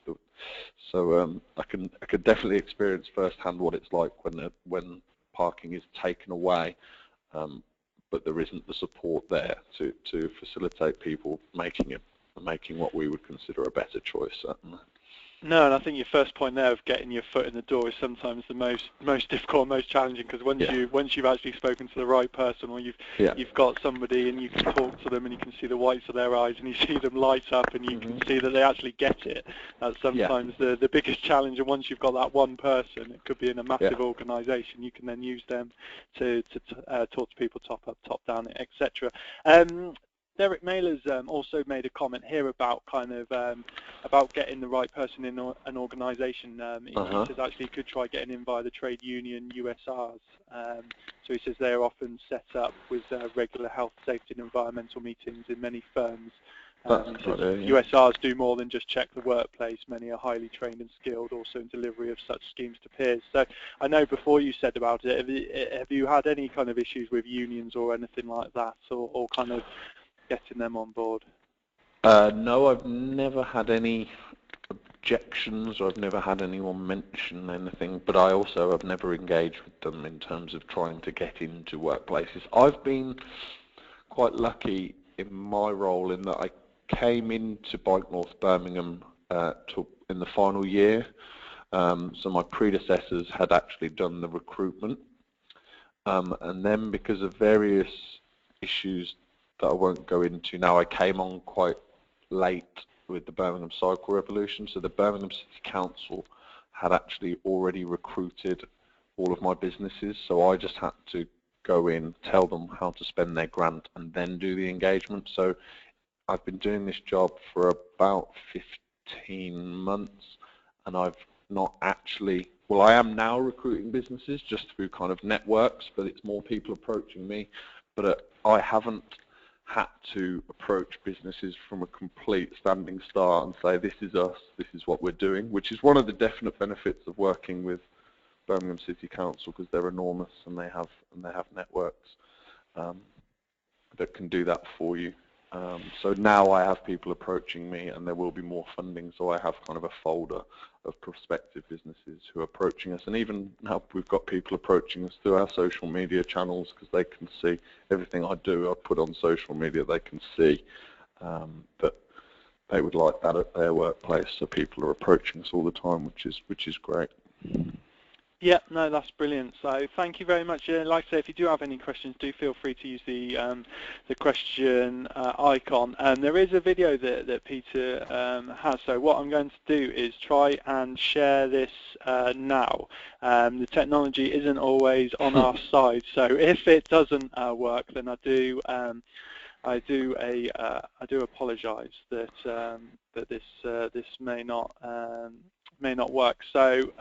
So I could definitely experience firsthand what it's like when parking is taken away, but there isn't the support there to facilitate people making what we would consider a better choice, certainly. No, and I think your first point there of getting your foot in the door is sometimes the most difficult, most challenging, because once you've actually spoken to the right person, or you've got somebody and you can talk to them and you can see the whites of their eyes and you see them light up and you can see that they actually get it. That's sometimes the biggest challenge. And once you've got that one person, it could be in a massive organisation, you can then use them to talk to people top up, top down, etc. Derek Mailer's also made a comment here about about getting the right person in an organisation. He says actually he could try getting in via the trade union USRs. So he says they are often set up with regular health, safety and environmental meetings in many firms. USRs do more than just check the workplace. Many are highly trained and skilled also in delivery of such schemes to peers. So I know before you said about it, have you had any kind of issues with unions or anything like that, or kind of getting them on board? No, I've never had any objections, or I've never had anyone mention anything, but I also have never engaged with them in terms of trying to get into workplaces. I've been quite lucky in my role in that I came into Bike North Birmingham in the final year, so my predecessors had actually done the recruitment, and then because of various issues that I won't go into now, I came on quite late with the Birmingham Cycle Revolution. So the Birmingham City Council had actually already recruited all of my businesses, so I just had to go in, tell them how to spend their grant, and then do the engagement. So I've been doing this job for about 15 months, and I've not actually, well, I am now recruiting businesses just through kind of networks, but it's more people approaching me, but I haven't had to approach businesses from a complete standing start and say, this is us, this is what we're doing, which is one of the definite benefits of working with Birmingham City Council, because they're enormous and they have networks that can do that for you. So now I have people approaching me, and there will be more funding, so I have kind of a folder of prospective businesses who are approaching us, and even now we've got people approaching us through our social media channels, because they can see everything I do. I put on social media, they can see that they would like that at their workplace, so people are approaching us all the time, which is great. Yeah, no, that's brilliant. So thank you very much. Like I say, if you do have any questions, do feel free to use the question icon. There is a video that Peter has. So what I'm going to do is try and share this now. The technology isn't always on our side, so if it doesn't work, then I do apologise that that this may not work. So.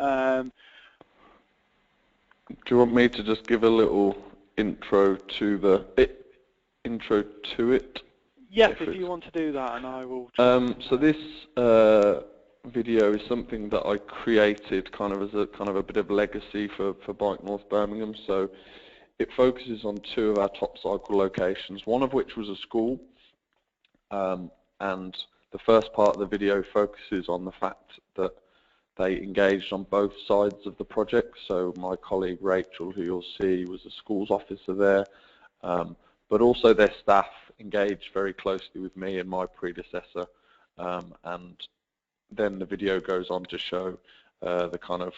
Do you want me to just give a little intro to it? Yes, if you want to do that, and I will. So this video is something that I created kind of as a bit of legacy for Bike North Birmingham. So it focuses on two of our top cycle locations, one of which was a school, and the first part of the video focuses on the fact that they engaged on both sides of the project. So my colleague Rachel, who you'll see, was a schools officer there, but also their staff engaged very closely with me and my predecessor, and then the video goes on to show the kind of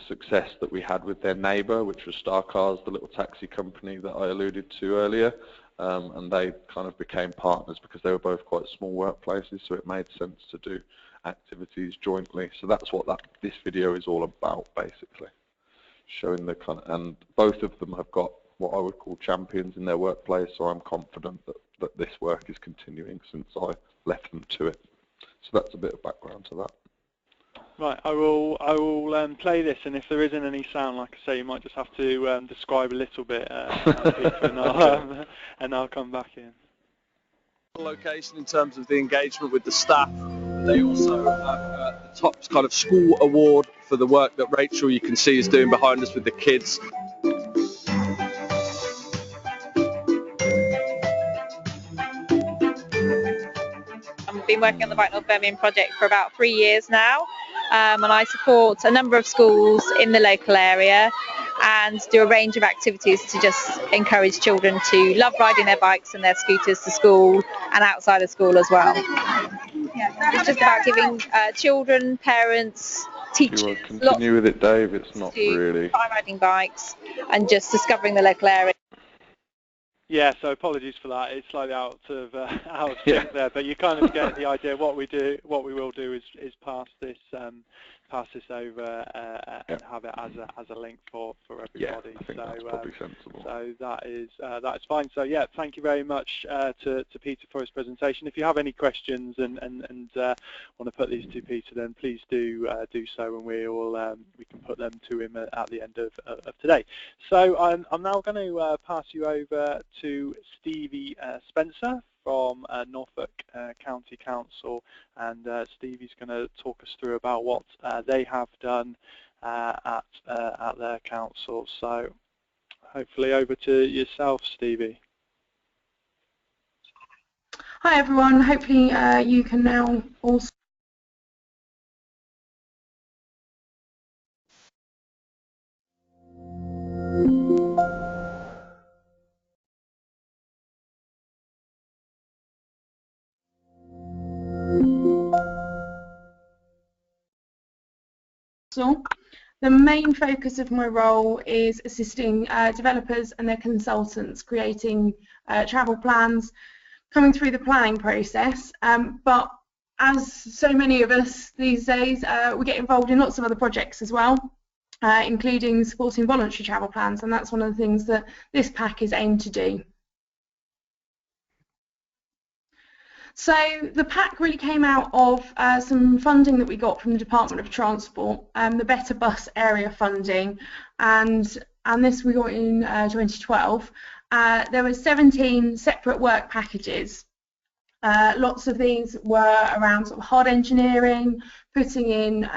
success that we had with their neighbour, which was Star Cars, the little taxi company that I alluded to earlier, and they kind of became partners because they were both quite small workplaces, so it made sense to do activities jointly. So that's what this video is all about, basically, showing the kind of, and both of them have got what I would call champions in their workplace, so I'm confident that this work is continuing since I left them to it. So that's a bit of background to that. Right, I will play this, and if there isn't any sound, like I say, you might just have to describe a little bit, Peter, and I'll come back in. Location in terms of the engagement with the staff. They also have the top kind of school award for the work that Rachel, you can see, is doing behind us with the kids. I've been working on the Bike North Birmingham project for about 3 years now, and I support a number of schools in the local area and do a range of activities to just encourage children to love riding their bikes and their scooters to school and outside of school as well. It's just about giving children, parents, teachers, Do you want to continue with it, Dave? It's not really. Try riding bikes and just discovering the local area. Yeah, so apologies for that. It's slightly out of sync there, but you kind of get the idea. What we will do is pass this over and have it as a link for everybody. Yeah, I think that's probably sensible. So that is fine. So yeah, thank you very much to Peter for his presentation. If you have any questions and want to put these to Peter, then please do so, and we can put them to him at the end of today. So I'm now going to pass you over to Stevie Spencer from Norfolk County Council, and Stevie's going to talk us through about what they have done at their council. So hopefully over to yourself, Stevie. Hi everyone, hopefully you can now all Capital. The main focus of my role is assisting developers and their consultants creating travel plans, coming through the planning process, but as so many of us these days, we get involved in lots of other projects as well, including supporting voluntary travel plans, and that's one of the things that this pack is aimed to do. So the pack really came out of some funding that we got from the Department of Transport, the Better Bus Area funding, and this we got in 2012. There were 17 separate work packages. Lots of these were around sort of hard engineering, putting in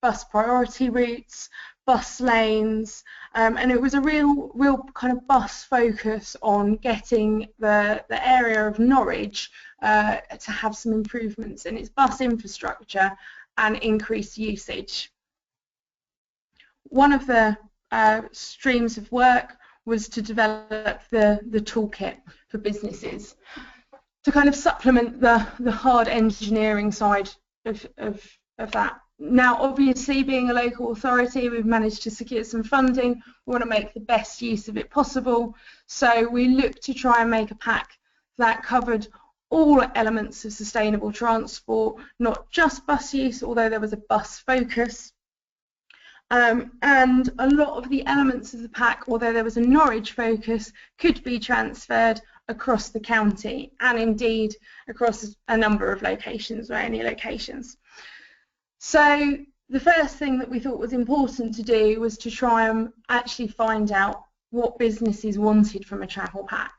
bus priority routes, bus lanes, and it was a real kind of bus focus on getting the area of Norwich to have some improvements in its bus infrastructure and increased usage. One of the streams of work was to develop the toolkit for businesses to kind of supplement the hard engineering side of that. Now, obviously, being a local authority, we've managed to secure some funding. We want to make the best use of it possible, so we looked to try and make a pack that covered all elements of sustainable transport, not just bus use, although there was a bus focus. And a lot of the elements of the pack, although there was a Norwich focus, could be transferred across the county and indeed across a number of locations or any locations. So the first thing that we thought was important to do was to try and actually find out what businesses wanted from a travel pack.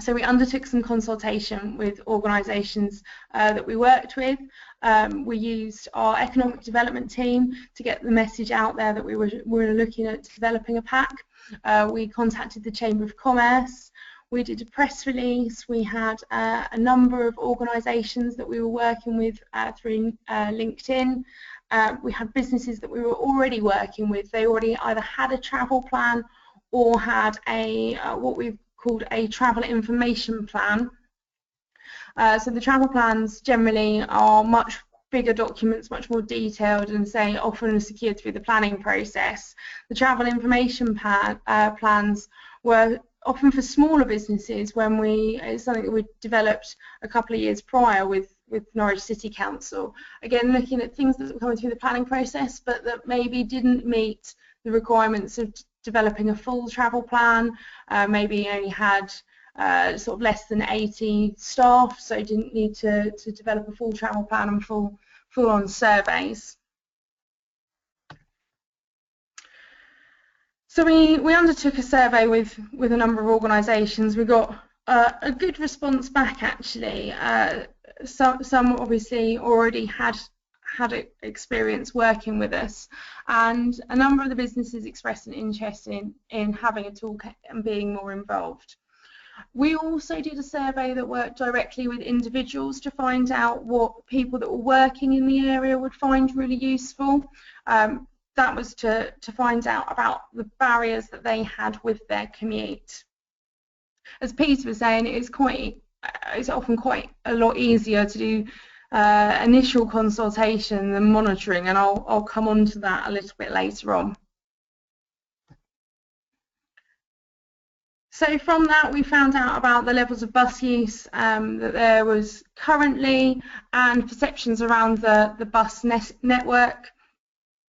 So we undertook some consultation with organisations that we worked with. We used our economic development team to get the message out there that we were looking at developing a pack. We contacted the Chamber of Commerce. We did a press release. We had a number of organisations that we were working with through LinkedIn. We had businesses that we were already working with. They already either had a travel plan or had a what we've called a travel information plan. So the travel plans generally are much bigger documents, much more detailed, and say often secured through the planning process. The travel information plans were often for smaller businesses it's something that we developed a couple of years prior with Norwich City Council. Again, looking at things that were coming through the planning process but that maybe didn't meet the requirements of developing a full travel plan, maybe only had sort of less than 80 staff, so didn't need to develop a full travel plan and full-on surveys. So we undertook a survey with a number of organisations. We got a good response back actually. Some obviously already had experience working with us, and a number of the businesses expressed an interest in having a toolkit and being more involved. We also did a survey that worked directly with individuals to find out what people that were working in the area would find really useful. That was to find out about the barriers that they had with their commute. As Peter was saying, it's often quite a lot easier to do initial consultation than monitoring, and I'll come on to that a little bit later on. So from that we found out about the levels of bus use that there was currently, and perceptions around the bus network,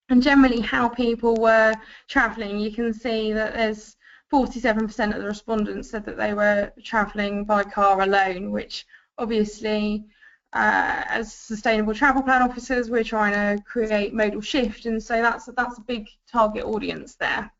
and generally how people were travelling. You can see that there's 47% of the respondents said that they were travelling by car alone, which obviously as sustainable travel plan officers we're trying to create modal shift, and so that's a big target audience there.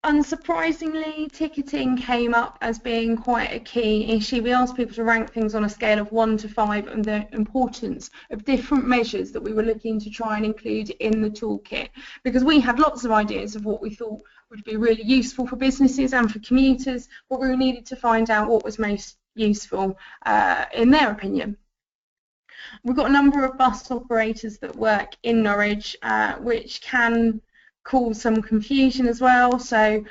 Unsurprisingly, ticketing came up as being quite a key issue. We asked people to rank things on a scale of 1 to 5 and the importance of different measures that we were looking to try and include in the toolkit, because we had lots of ideas of what we thought would be really useful for businesses and for commuters, but we needed to find out what was most useful in their opinion. We've got a number of bus operators that work in Norwich, which can cause some confusion as well. So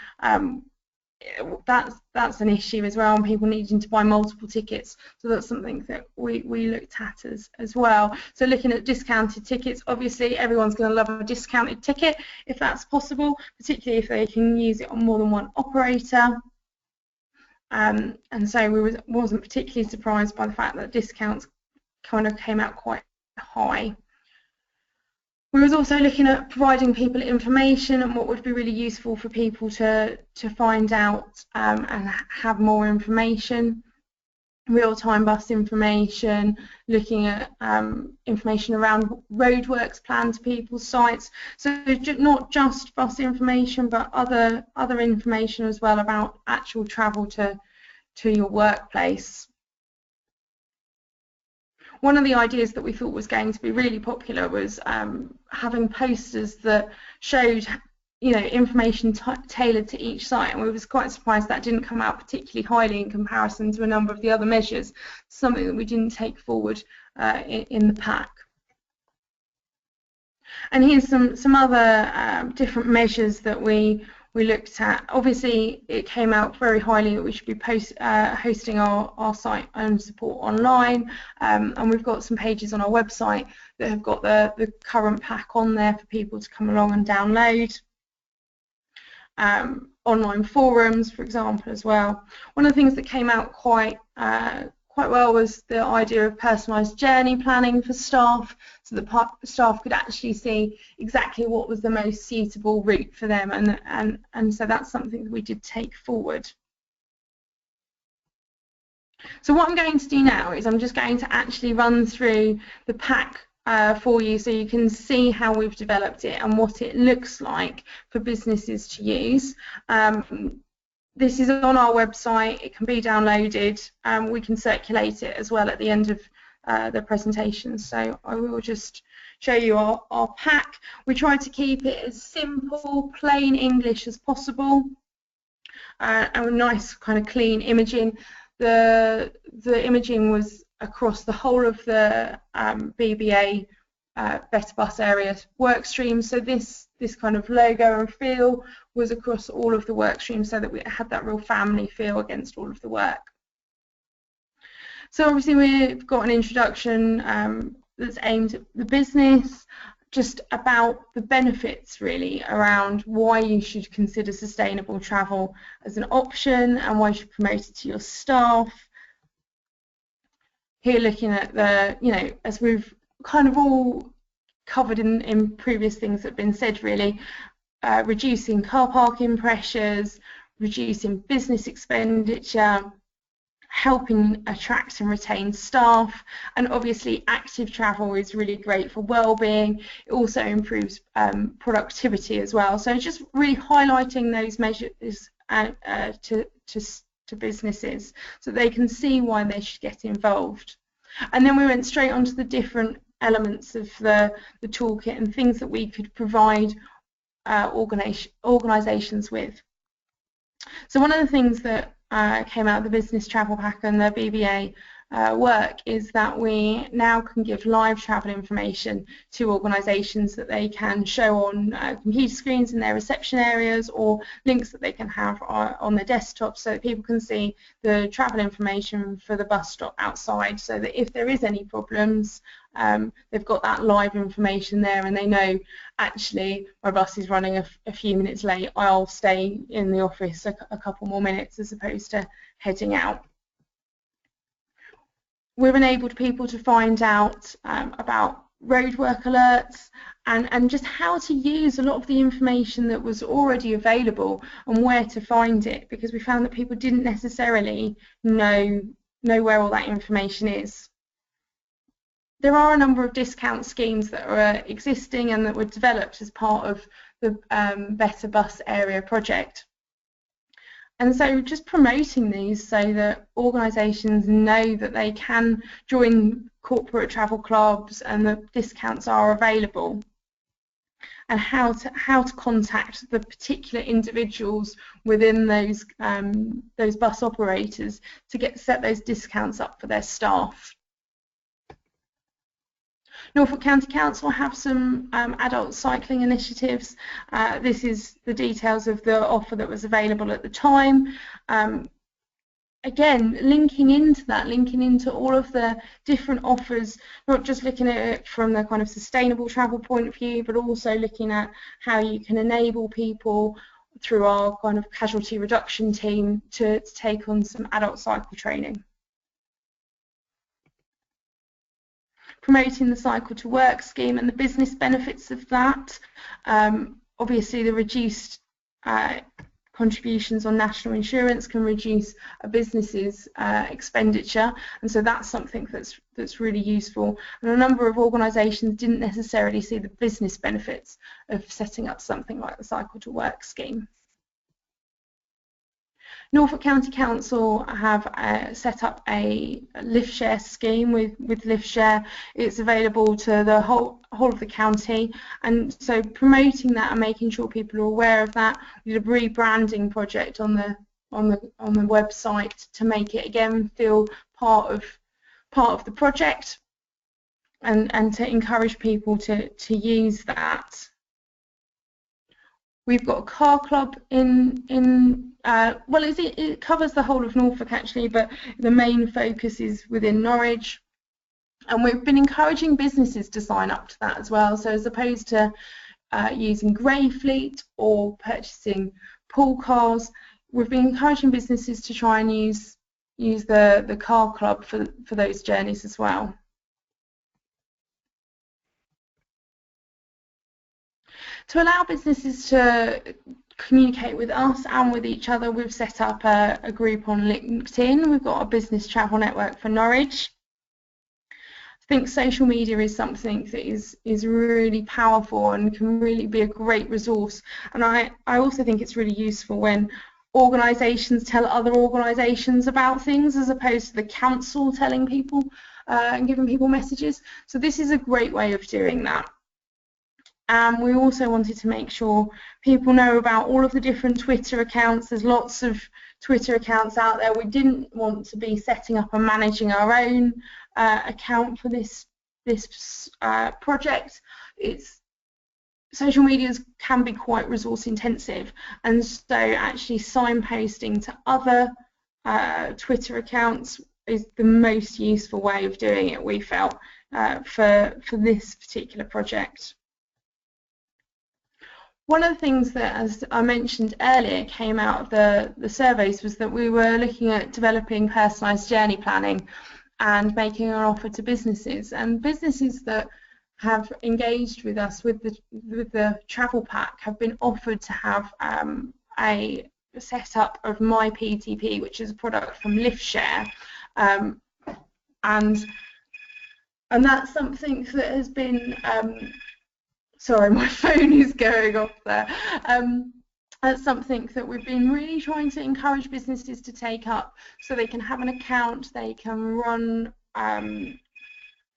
that's an issue as well, and people needing to buy multiple tickets. So that's something that we looked at as well. So looking at discounted tickets, obviously everyone's going to love a discounted ticket if that's possible, particularly if they can use it on more than one operator. And so we wasn't particularly surprised by the fact that discounts kind of came out quite high. We was also looking at providing people information and what would be really useful for people to find out and have more information, real-time bus information, looking at information around roadworks planned to people's sites. So not just bus information, but other information as well about actual travel to your workplace. One of the ideas that we thought was going to be really popular was having posters that showed, information tailored to each site, and we was quite surprised that didn't come out particularly highly in comparison to a number of the other measures, something that we didn't take forward in the pack. And here's some other different measures that we looked at. Obviously, it came out very highly that we should be hosting our site own support online, and we've got some pages on our website that have got the current pack on there for people to come along and download. Online forums, for example, as well. One of the things that came out quite well was the idea of personalised journey planning for staff, so the staff could actually see exactly what was the most suitable route for them, and so that's something that we did take forward. So what I'm going to do now is I'm just going to actually run through the pack for you so you can see how we've developed it and what it looks like for businesses to use. This is on our website, it can be downloaded, we can circulate it as well at the end of the presentation. So I will just show you our pack. We try to keep it as simple, plain English as possible, and a nice kind of clean imaging. The imaging was across the whole of the BBA Better Bus Area work stream, so this kind of logo and feel was across all of the work streams so that we had that real family feel against all of the work. So obviously we've got an introduction that's aimed at the business, just about the benefits really around why you should consider sustainable travel as an option and why you should promote it to your staff. Here looking at the, as we've kind of all covered in previous things that have been said really, reducing car parking pressures, reducing business expenditure, helping attract and retain staff, and obviously active travel is really great for well-being. It also improves productivity as well. So just really highlighting those measures to businesses so they can see why they should get involved. And then we went straight onto the different elements of the toolkit and things that we could provide organisations with. So one of the things that came out of the business travel pack and the BBA work is that we now can give live travel information to organisations that they can show on computer screens in their reception areas, or links that they can have on their desktop so that people can see the travel information for the bus stop outside, so that if there is any problems they've got that live information there and they know, actually my bus is running a few minutes late, I'll stay in the office a couple more minutes as opposed to heading out. We've enabled people to find out about roadwork alerts and just how to use a lot of the information that was already available and where to find it, because we found that people didn't necessarily know where all that information is. There are a number of discount schemes that are existing and that were developed as part of the Better Bus Area project. And so just promoting these so that organisations know that they can join corporate travel clubs and that discounts are available, and how to contact the particular individuals within those bus operators to set those discounts up for their staff. Norfolk County Council have some adult cycling initiatives. This is the details of the offer that was available at the time. Again, linking into all of the different offers, not just looking at it from the kind of sustainable travel point of view, but also looking at how you can enable people through our kind of casualty reduction team to take on some adult cycle training. Promoting the Cycle to Work scheme and the business benefits of that. Obviously, the reduced contributions on national insurance can reduce a business's expenditure, and so that's something that's really useful. And a number of organisations didn't necessarily see the business benefits of setting up something like the Cycle to Work scheme. Norfolk County Council have set up a lift share scheme with lift share. It's available to the whole of the county, and so promoting that and making sure people are aware of that. We did a rebranding project on the website to make it again feel part of the project, and to encourage people to use that. We've got a car club well, it covers the whole of Norfolk actually, but the main focus is within Norwich. And we've been encouraging businesses to sign up to that as well. So as opposed to using grey fleet or purchasing pool cars, we've been encouraging businesses to try and use the car club for those journeys as well. To allow businesses to communicate with us and with each other, we've set up a group on LinkedIn. We've got a business travel network for Norwich. I think social media is something that is really powerful and can really be a great resource. And I also think it's really useful when organisations tell other organisations about things as opposed to the council telling people and giving people messages. So this is a great way of doing that. And we also wanted to make sure people know about all of the different Twitter accounts. There's lots of Twitter accounts out there. We didn't want to be setting up and managing our own account for this project. Social media can be quite resource intensive, and so actually signposting to other Twitter accounts is the most useful way of doing it, we felt, for this particular project. One of the things that, as I mentioned earlier, came out of the surveys was that we were looking at developing personalised journey planning and making an offer to businesses. And businesses that have engaged with us with the travel pack have been offered to have a setup of My PTP, which is a product from LiftShare, and that's something that has been sorry, my phone is going off there. That's something that we've been really trying to encourage businesses to take up, so they can have an account, they can run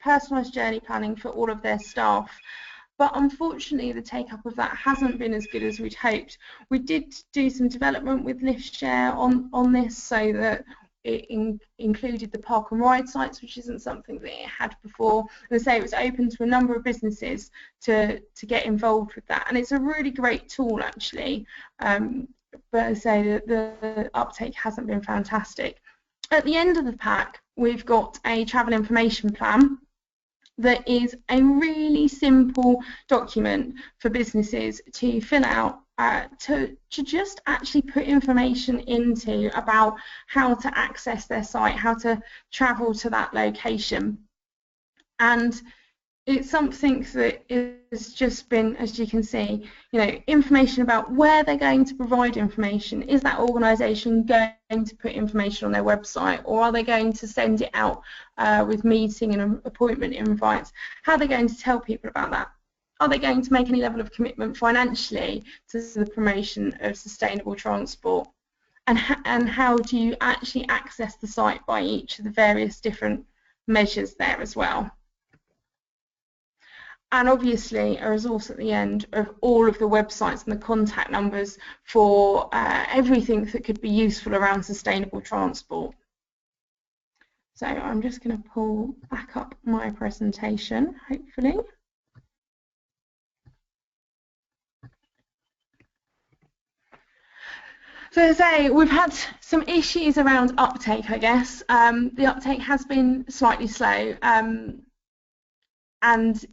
personalised journey planning for all of their staff. But unfortunately, the take-up of that hasn't been as good as we'd hoped. We did do some development with LiftShare on this, so that it included the park and ride sites, which isn't something that it had before. And so it was open to a number of businesses to get involved with that. And it's a really great tool, actually. But as I say, the uptake hasn't been fantastic. At the end of the pack, we've got a travel information plan that is a really simple document for businesses to fill out, to just actually put information into about how to access their site, how to travel to that location. And it's something that has just been, as you can see, information about where they're going to provide information. Is that organisation going to put information on their website, or are they going to send it out with meeting and appointment invites? How are they going to tell people about that? Are they going to make any level of commitment financially to the promotion of sustainable transport? And how do you actually access the site by each of the various different measures there as well? And obviously a resource at the end of all of the websites and the contact numbers for everything that could be useful around sustainable transport. So I'm just going to pull back up my presentation, hopefully. So as I say, we've had some issues around uptake, I guess. The uptake has been slightly slow, and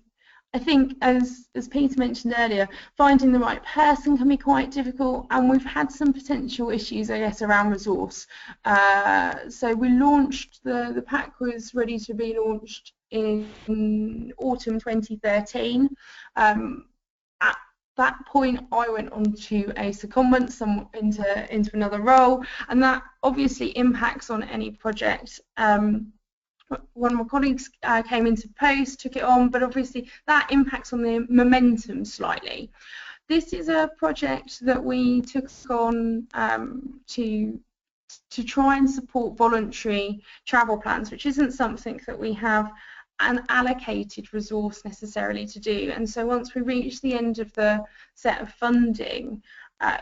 I think, as Peter mentioned earlier, finding the right person can be quite difficult, and we've had some potential issues, I guess, around resource. So we launched, the pack was ready to be launched in autumn 2013. At that point, I went on to a secondment into another role, and that obviously impacts on any project. One of my colleagues came into post, took it on, but obviously that impacts on the momentum slightly. This is a project that we took on to try and support voluntary travel plans, which isn't something that we have an allocated resource necessarily to do. And so once we reached the end of the set of funding,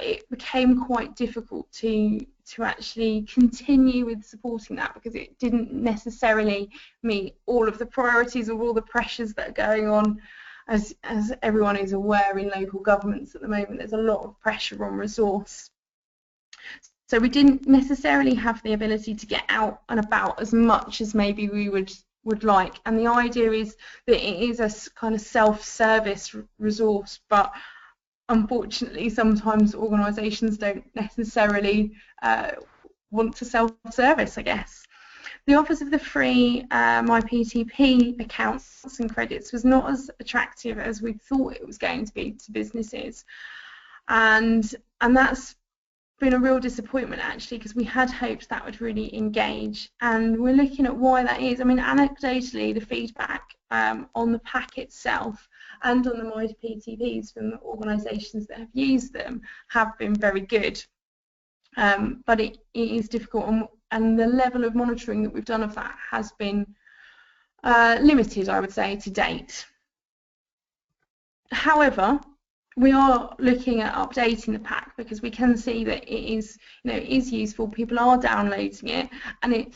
it became quite difficult to actually continue with supporting that, because it didn't necessarily meet all of the priorities or all the pressures that are going on. As everyone is aware, in local governments at the moment, there's a lot of pressure on resource. So we didn't necessarily have the ability to get out and about as much as maybe we would like. And the idea is that it is a kind of self-service resource, but unfortunately sometimes organisations don't necessarily want to self-service, I guess. The offers of the free My PTP accounts and credits was not as attractive as we thought it was going to be to businesses, and that's been a real disappointment, actually, because we had hoped that would really engage, and we're looking at why that is. I mean, anecdotally, the feedback on the pack itself and on the My PTPs from the organisations that have used them have been very good, but it is difficult, and the level of monitoring that we've done of that has been limited, I would say, to date. However, we are looking at updating the pack, because we can see that it is, it is useful. People are downloading it, and it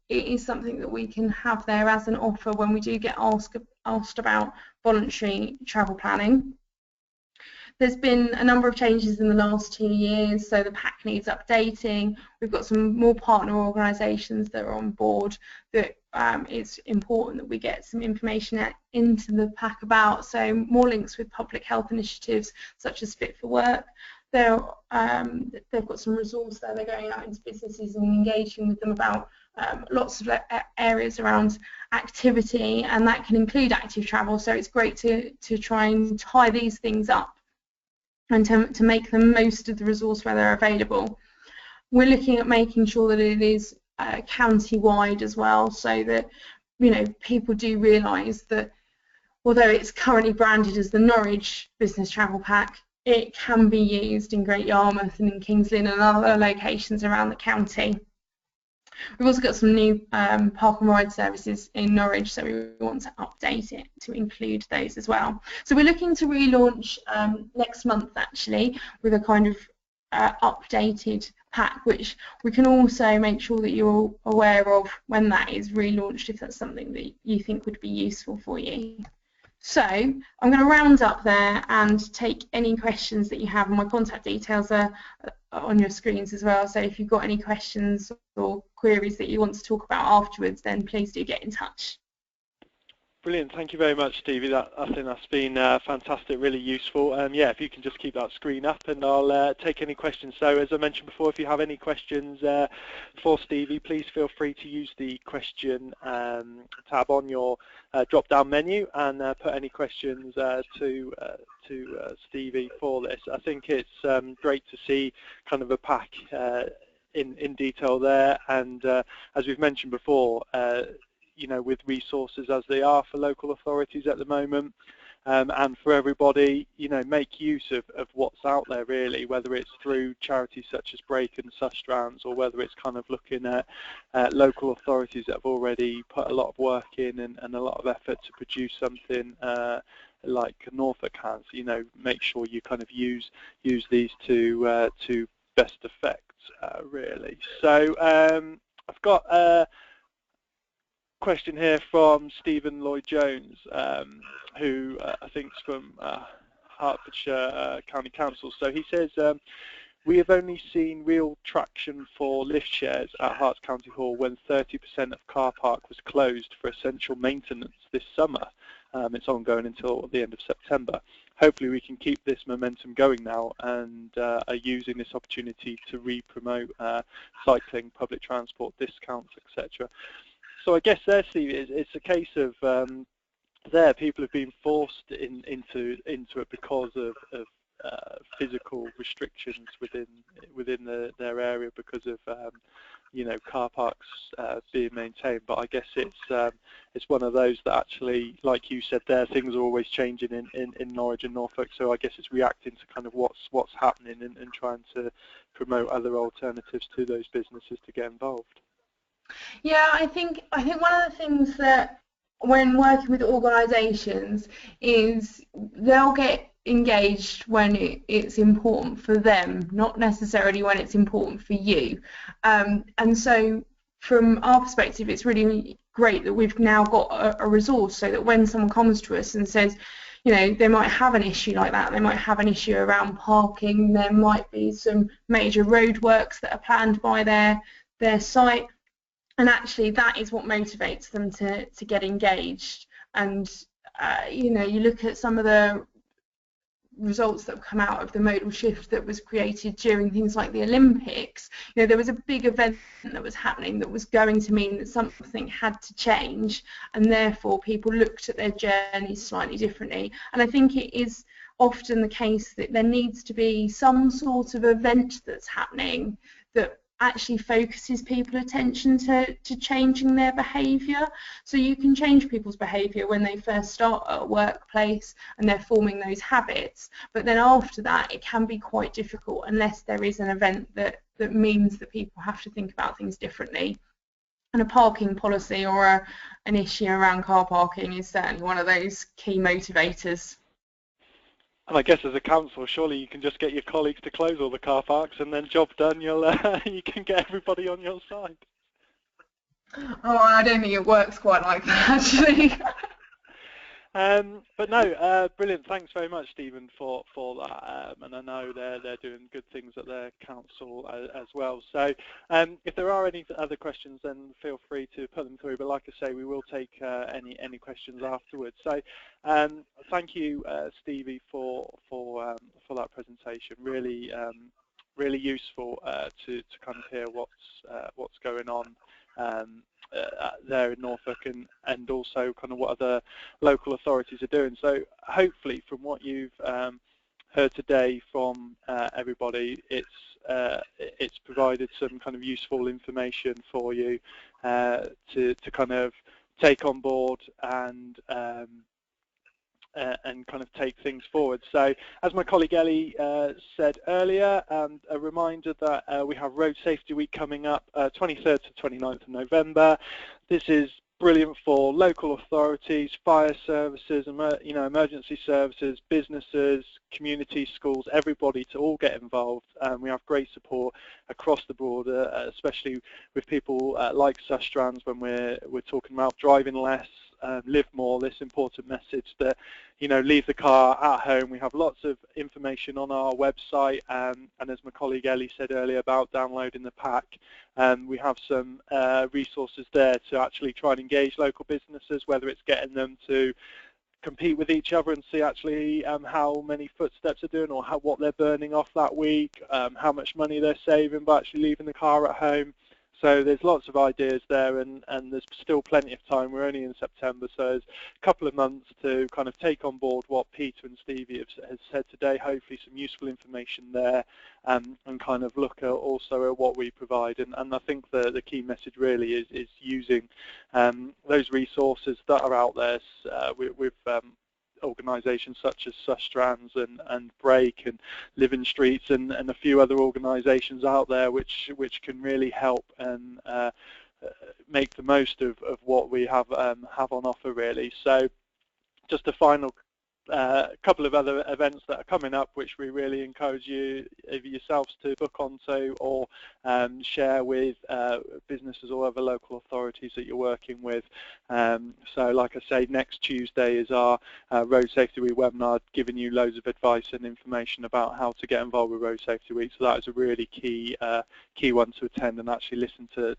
is something that we can have there as an offer when we do get asked about voluntary travel planning. There's been a number of changes in the last 2 years, so the pack needs updating. We've got some more partner organisations that are on board that it's important that we get some information into the pack about, so more links with public health initiatives such as Fit for Work. They've got some resource there. They're going out into businesses and engaging with them about lots of areas around activity, and that can include active travel, so it's great to try and tie these things up and to make the most of the resource where they're available. We're looking at making sure that it is county-wide as well, so that people do realise that although it's currently branded as the Norwich Business Travel Pack, it can be used in Great Yarmouth and in Kings Lynn and other locations around the county. We've also got some new park and ride services in Norwich, so we want to update it to include those as well. So we're looking to relaunch next month, actually, with a kind of updated pack, which we can also make sure that you're aware of when that is relaunched, if that's something that you think would be useful for you. So I'm going to round up there and take any questions that you have, and my contact details are on your screens as well, so if you've got any questions or queries that you want to talk about afterwards, then please do get in touch. Brilliant, thank you very much, Stevie. I think that's been fantastic, really useful. Yeah, if you can just keep that screen up, and I'll take any questions. So as I mentioned before, if you have any questions for Stevie, please feel free to use the question tab on your drop-down menu and put any questions to Stevie for this. I think it's great to see kind of a pack in detail there, and as we've mentioned before, with resources as they are for local authorities at the moment, and for everybody, make use of what's out there, really, whether it's through charities such as Break and Sustrans, or whether it's kind of looking at local authorities that have already put a lot of work in and a lot of effort to produce something like Norfolk has. Make sure you kind of use these to best effect, really. So I've got question here from Stephen Lloyd-Jones, who I think is from Hertfordshire County Council. So he says, we have only seen real traction for lift shares at Herts County Hall when 30% of car park was closed for essential maintenance this summer. It's ongoing until the end of September. Hopefully we can keep this momentum going now and are using this opportunity to re-promote cycling, public transport discounts, etc. So I guess there, Steve, it's a case of people have been forced into it because of physical restrictions within their area because of car parks being maintained. But I guess it's one of those that actually, like you said there, things are always changing in Norwich and Norfolk. So I guess it's reacting to kind of what's happening and trying to promote other alternatives to those businesses to get involved. Yeah, I think one of the things that when working with organisations is they'll get engaged when it's important for them, not necessarily when it's important for you. And so from our perspective, it's really great that we've now got a resource so that when someone comes to us and says, they might have an issue like that, they might have an issue around parking, there might be some major roadworks that are planned by their site, and actually that is what motivates them to get engaged. And you look at some of the results that have come out of the modal shift that was created during things like the Olympics. There was a big event that was happening that was going to mean that something had to change, and therefore people looked at their journeys slightly differently. And I think it is often the case that there needs to be some sort of event that's happening that actually focuses people's attention to changing their behaviour. So you can change people's behaviour when they first start at a workplace and they're forming those habits, but then after that it can be quite difficult unless there is an event that means that people have to think about things differently. And a parking policy or an issue around car parking is certainly one of those key motivators. And I guess as a council, surely you can just get your colleagues to close all the car parks, and then job done. You can get everybody on your side. Oh, I don't think it works quite like that, actually. But no, brilliant. Thanks very much, Stephen, for that. And I know they're doing good things at their council as well. So if there are any other questions, then feel free to put them through. But like I say, we will take any questions afterwards. So thank you, Stevie, for that presentation. Really useful to kind of hear what's going on there in Norfolk and also kind of what other local authorities are doing. So hopefully from what you've heard today from everybody, it's provided some kind of useful information for you to kind of take on board and kind of take things forward. So as my colleague Ellie said earlier, a reminder that we have Road Safety Week coming up 23rd to 29th of November. This is brilliant for local authorities, fire services, emergency services, businesses, community, schools, everybody to all get involved. We have great support across the board, especially with people like Sustrans when we're talking about driving less, live more, this important message that, leave the car at home. We have lots of information on our website, and as my colleague Ellie said earlier about downloading the pack, we have some resources there to actually try and engage local businesses, whether it's getting them to compete with each other and see actually how many footsteps are doing or what they're burning off that week, how much money they're saving by actually leaving the car at home. So there's lots of ideas there, and there's still plenty of time. We're only in September, so there's a couple of months to kind of take on board what Peter and Stevie has said today, hopefully some useful information there, and kind of look at also at what we provide. And I think the key message really is using those resources that are out there with organisations such as Sustrans and Break and Living Streets and a few other organisations out there which can really help and make the most of what we have on offer really. So just a final couple of other events that are coming up, which we really encourage you either yourselves to book onto or share with businesses or other local authorities that you're working with. So like I say, next Tuesday is our Road Safety Week webinar, giving you loads of advice and information about how to get involved with Road Safety Week. So that is a really key one to attend and actually listen to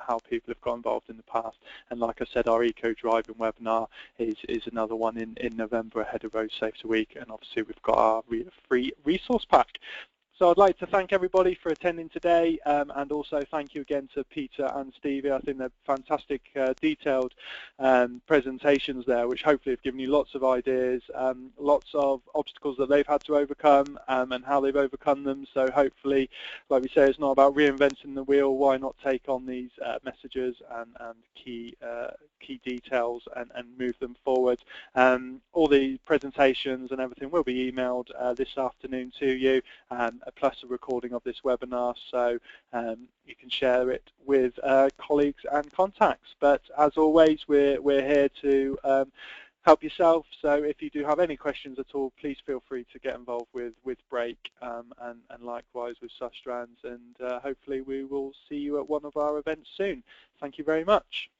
how people have got involved in the past. And like I said, our Eco Driving webinar is another one in November ahead of Road Safety Week, and obviously we've got our free resource pack. So I'd like to thank everybody for attending today, and also thank you again to Peter and Stevie. I think they're fantastic, detailed presentations there, which hopefully have given you lots of ideas, lots of obstacles that they've had to overcome, and how they've overcome them. So hopefully, like we say, it's not about reinventing the wheel. Why not take on these messages and key details and move them forward. All the presentations and everything will be emailed this afternoon to you, plus a recording of this webinar, so you can share it with colleagues and contacts. But as always, we're here to help yourself, so if you do have any questions at all, please feel free to get involved with Brake, and likewise with Sustrans, and hopefully we will see you at one of our events soon. Thank you very much.